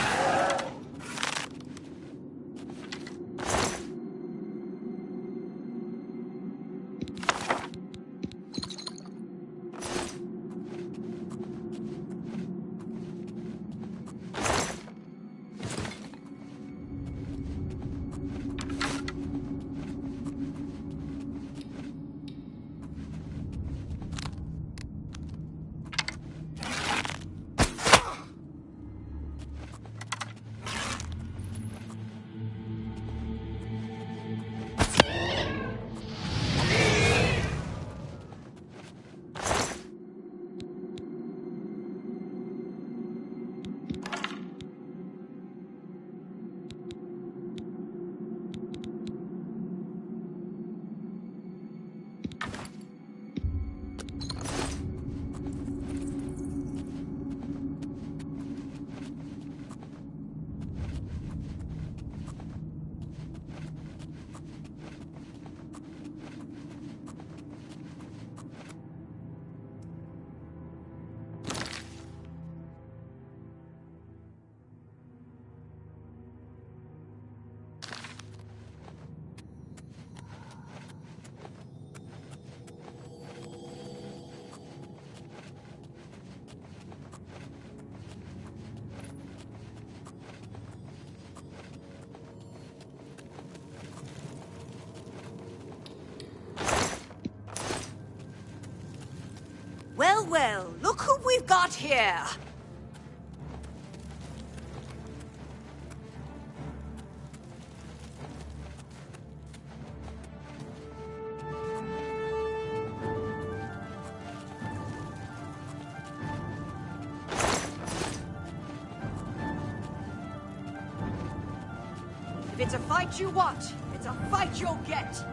Well, well, look who we've got here! it's a fight you want, it's a fight you'll get.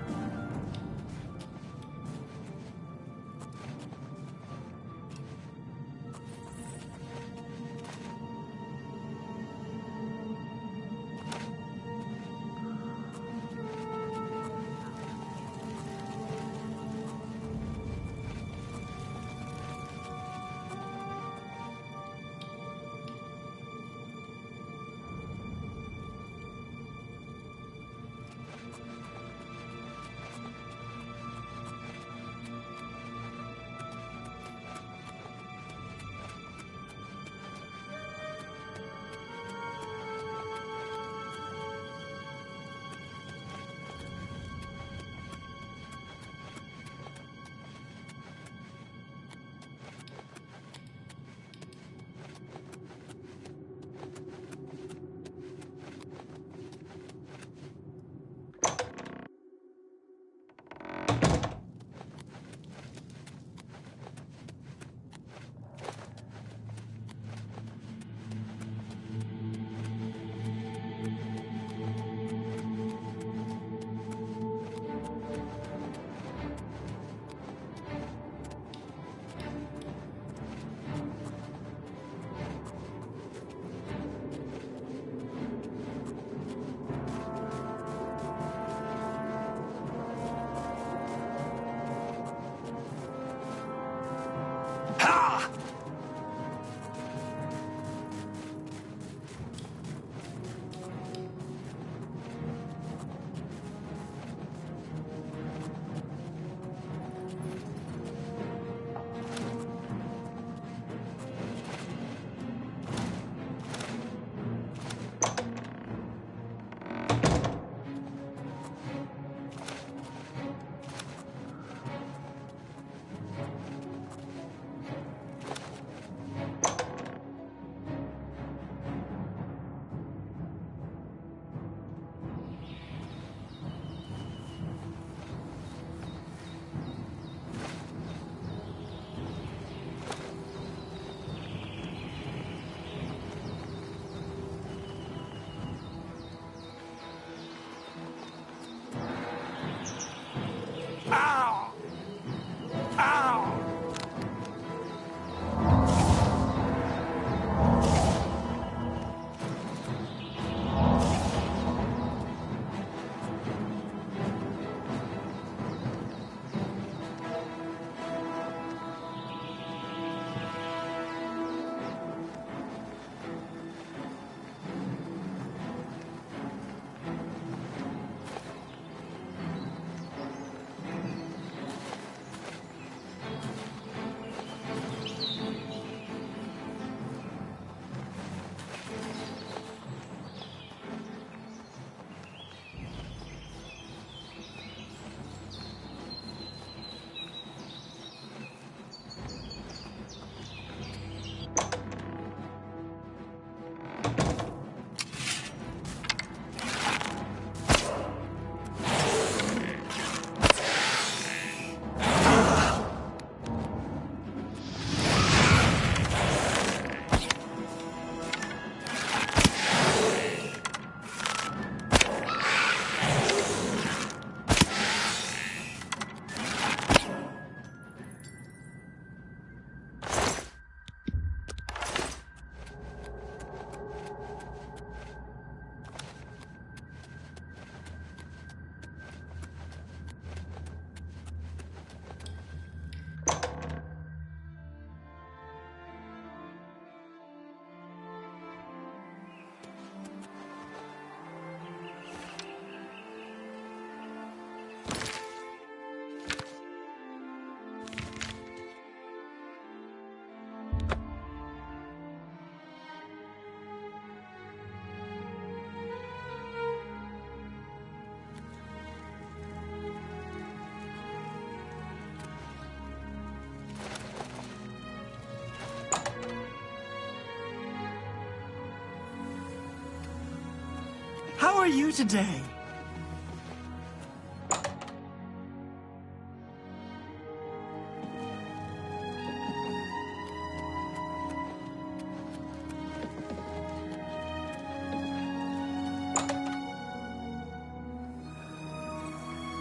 How are you today?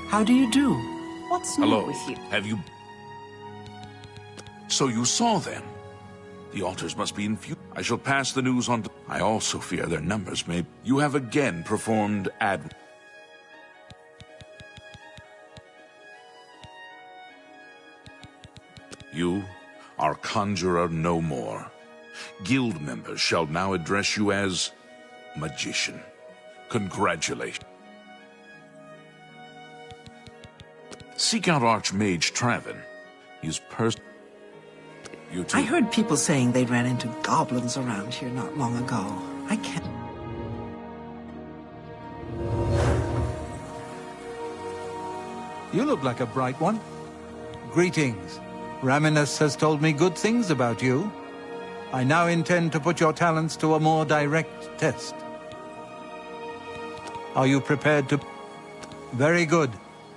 How do you do? What's Hello. new with you? Have you... So you saw then? The altars must be infused. I shall pass the news on to... I also fear their numbers may... You have again performed You are conjurer no more. Guild members shall now address you as magician. Congratulations. Seek out Archmage Traven. He's You too. I heard people saying they ran into goblins around here not long ago. I can't... You look like a bright one. Greetings. Raminus has told me good things about you. I now intend to put your talents to a more direct test. Are you prepared to... Very good.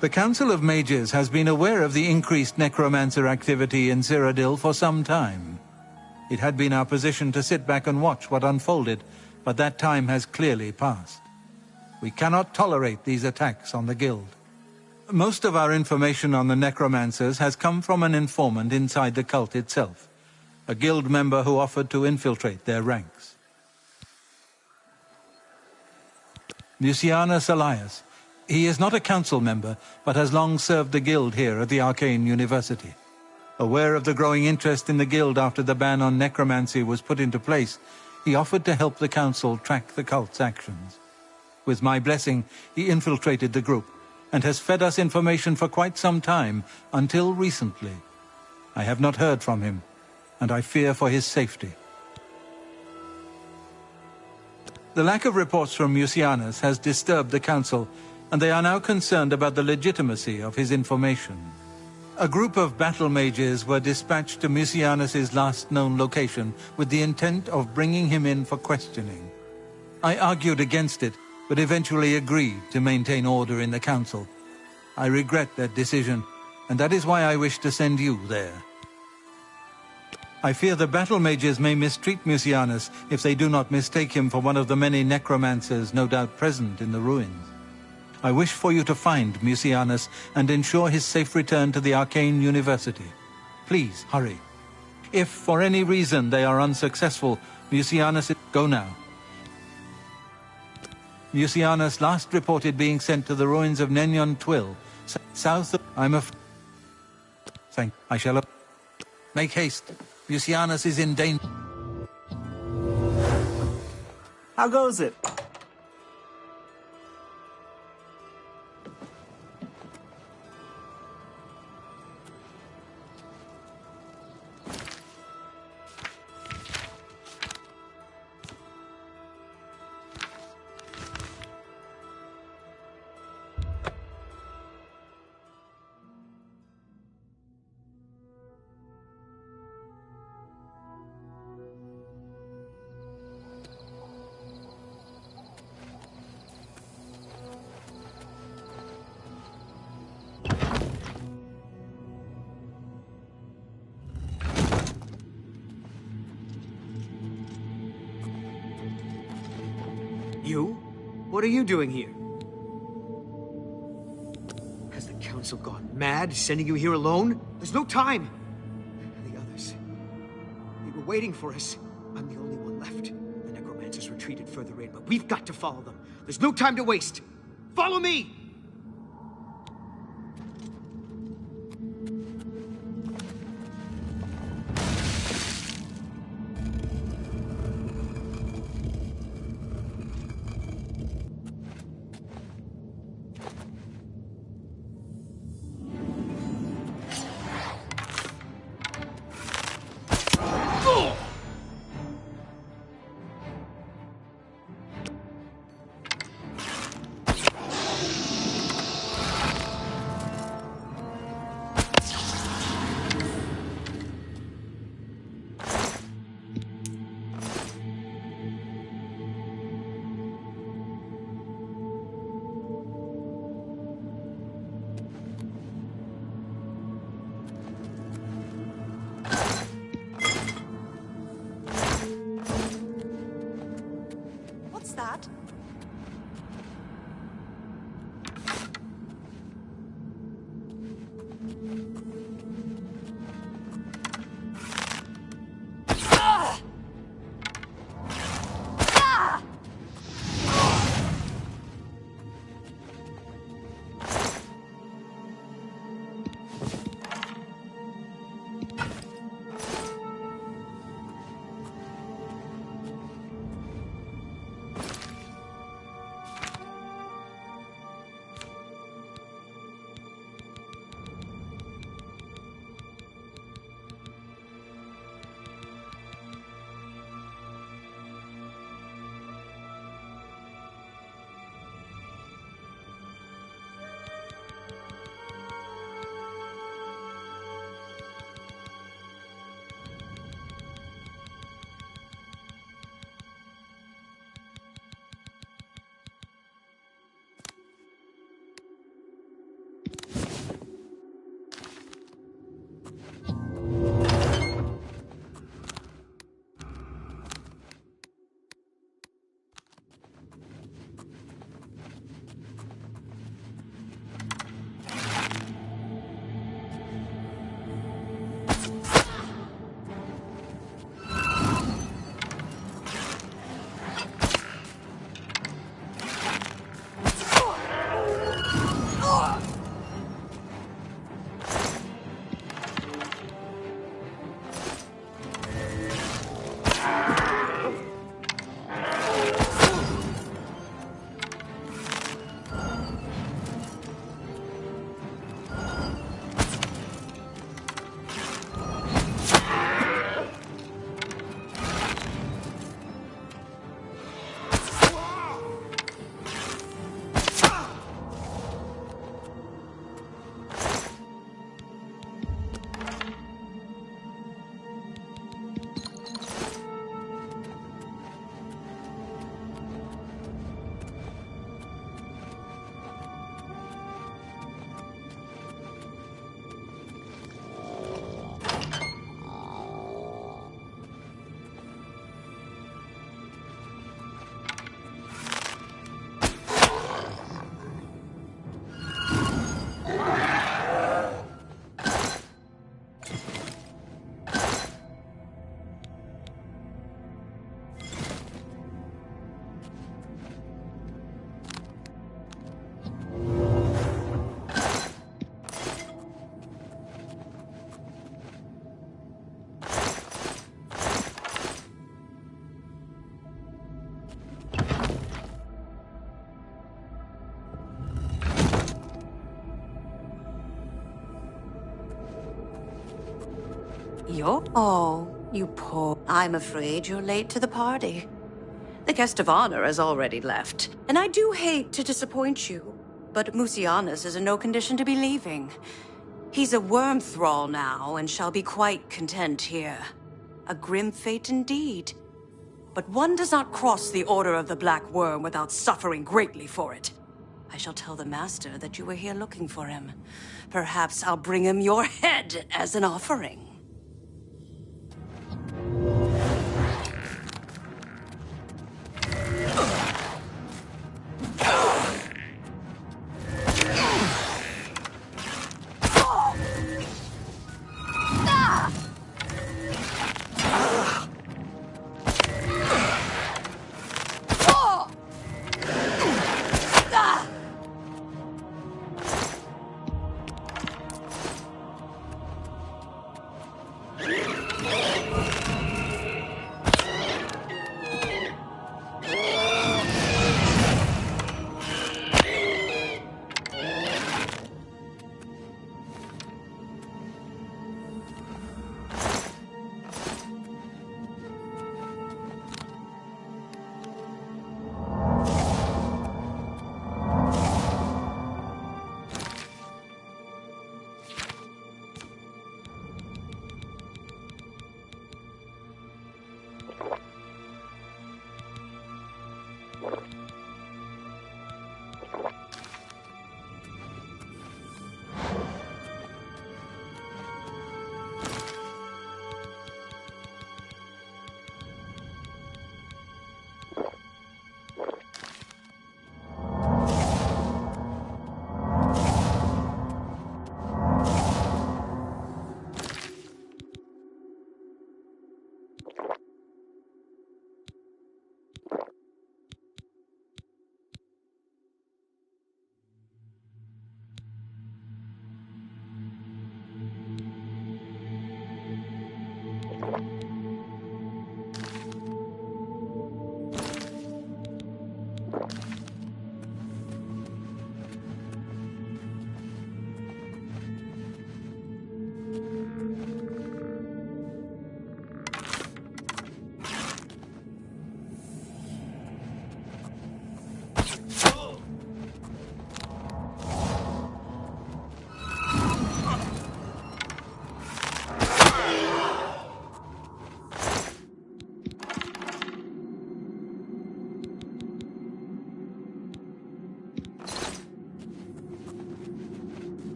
The Council of Mages has been aware of the increased necromancer activity in Cyrodiil for some time. It had been our position to sit back and watch what unfolded, but that time has clearly passed. We cannot tolerate these attacks on the Guild. Most of our information on the necromancers has come from an informant inside the cult itself, a Guild member who offered to infiltrate their ranks. Lucianus Elias. He is not a council member, but has long served the Guild here at the Arcane University. Aware of the growing interest in the Guild after the ban on necromancy was put into place, he offered to help the council track the cult's actions. With my blessing, he infiltrated the group, and has fed us information for quite some time, until recently. I have not heard from him, and I fear for his safety. The lack of reports from Mucianus has disturbed the council, and they are now concerned about the legitimacy of his information. A group of battle mages were dispatched to Mucianus's last known location with the intent of bringing him in for questioning. I argued against it, but eventually agreed to maintain order in the council. I regret that decision, and that is why I wish to send you there. I fear the battle mages may mistreat Mucianus if they do not mistake him for one of the many necromancers no doubt present in the ruins. I wish for you to find Mucianus and ensure his safe return to the Arcane University. Please, hurry. If for any reason they are unsuccessful, Mucianus... Go now. Mucianus last reported being sent to the ruins of Nenyon Twill, south of... I shall... Make haste. Mucianus is in danger. How goes it? You? What are you doing here? Has the council gone mad, sending you here alone? There's no time! The others... They were waiting for us. I'm the only one left. The necromancers retreated further in, but we've got to follow them. There's no time to waste! Follow me! You poor... I'm afraid you're late to the party. The guest of honor has already left, and I do hate to disappoint you, but Musianus is in no condition to be leaving. He's a worm thrall now, and shall be quite content here. A grim fate indeed. But one does not cross the Order of the Black Worm without suffering greatly for it. I shall tell the Master that you were here looking for him. Perhaps I'll bring him your head as an offering.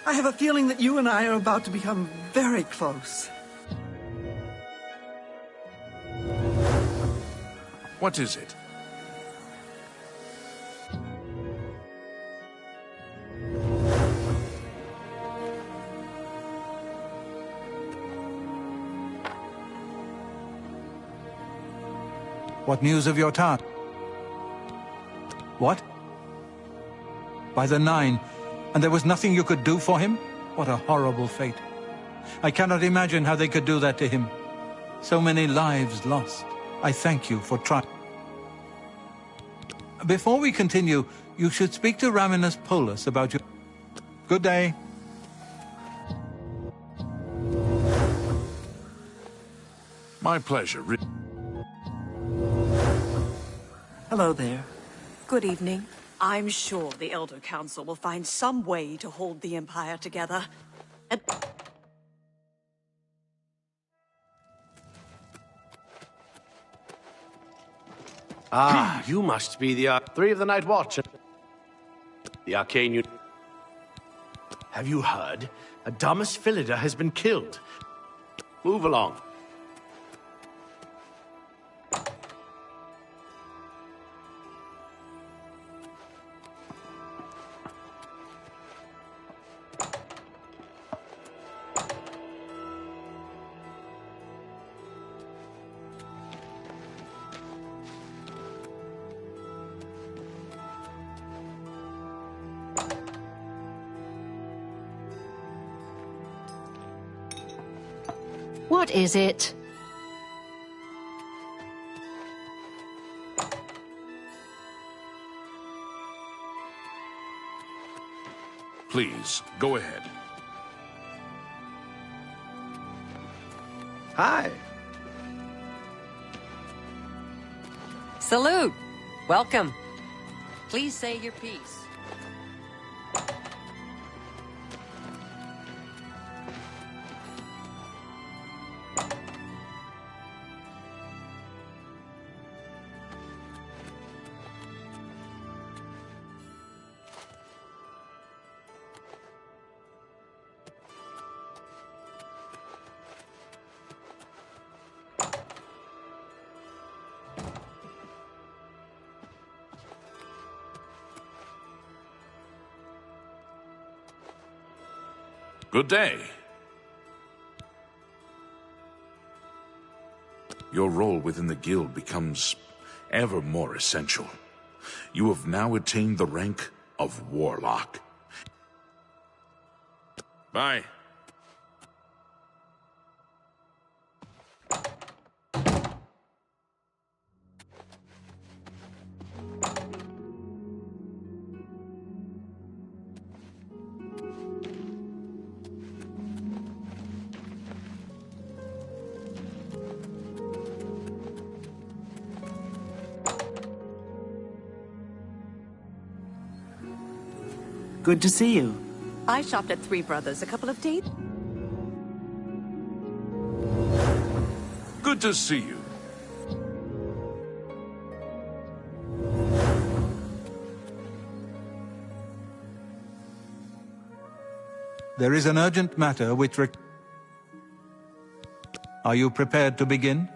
I have a feeling that you and I are about to become very close. What is it? What news of your town? What? By the Nine, and there was nothing you could do for him? What a horrible fate. I cannot imagine how they could do that to him. So many lives lost. I thank you for trying. Before we continue, you should speak to Raminus Polus about your... Good day. My pleasure. Hello there. Good evening. I'm sure the Elder Council will find some way to hold the Empire together. And... Ah, you must be the three of the Night Watch. The Arcane... Have you heard? Adamus Philida has been killed. Move along. What is it? Please, go ahead. Hi. Salute! Welcome. Please say your piece. Good day. Your role within the guild becomes ever more essential. You have now attained the rank of Warlock. Bye. Good to see you. I shopped at Three Brothers a couple of days. Good to see you. There is an urgent matter which Are you prepared to begin?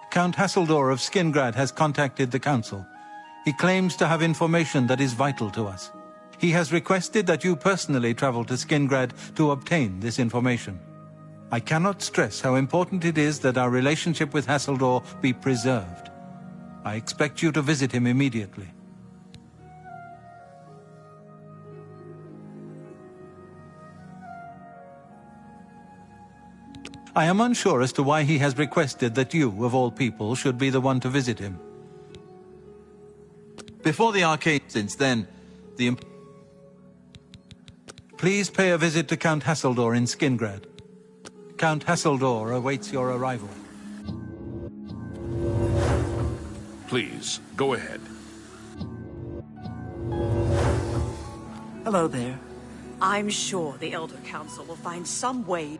Count Hasseldor of Skingrad has contacted the Council. He claims to have information that is vital to us. He has requested that you personally travel to Skingrad to obtain this information. I cannot stress how important it is that our relationship with Hasseldor be preserved. I expect you to visit him immediately. I am unsure as to why he has requested that you, of all people, should be the one to visit him. Before the arcade, since then, Please pay a visit to Count Hasseldor in Skingrad. Count Hasseldor awaits your arrival. Please, go ahead. Hello there. I'm sure the Elder Council will find some way...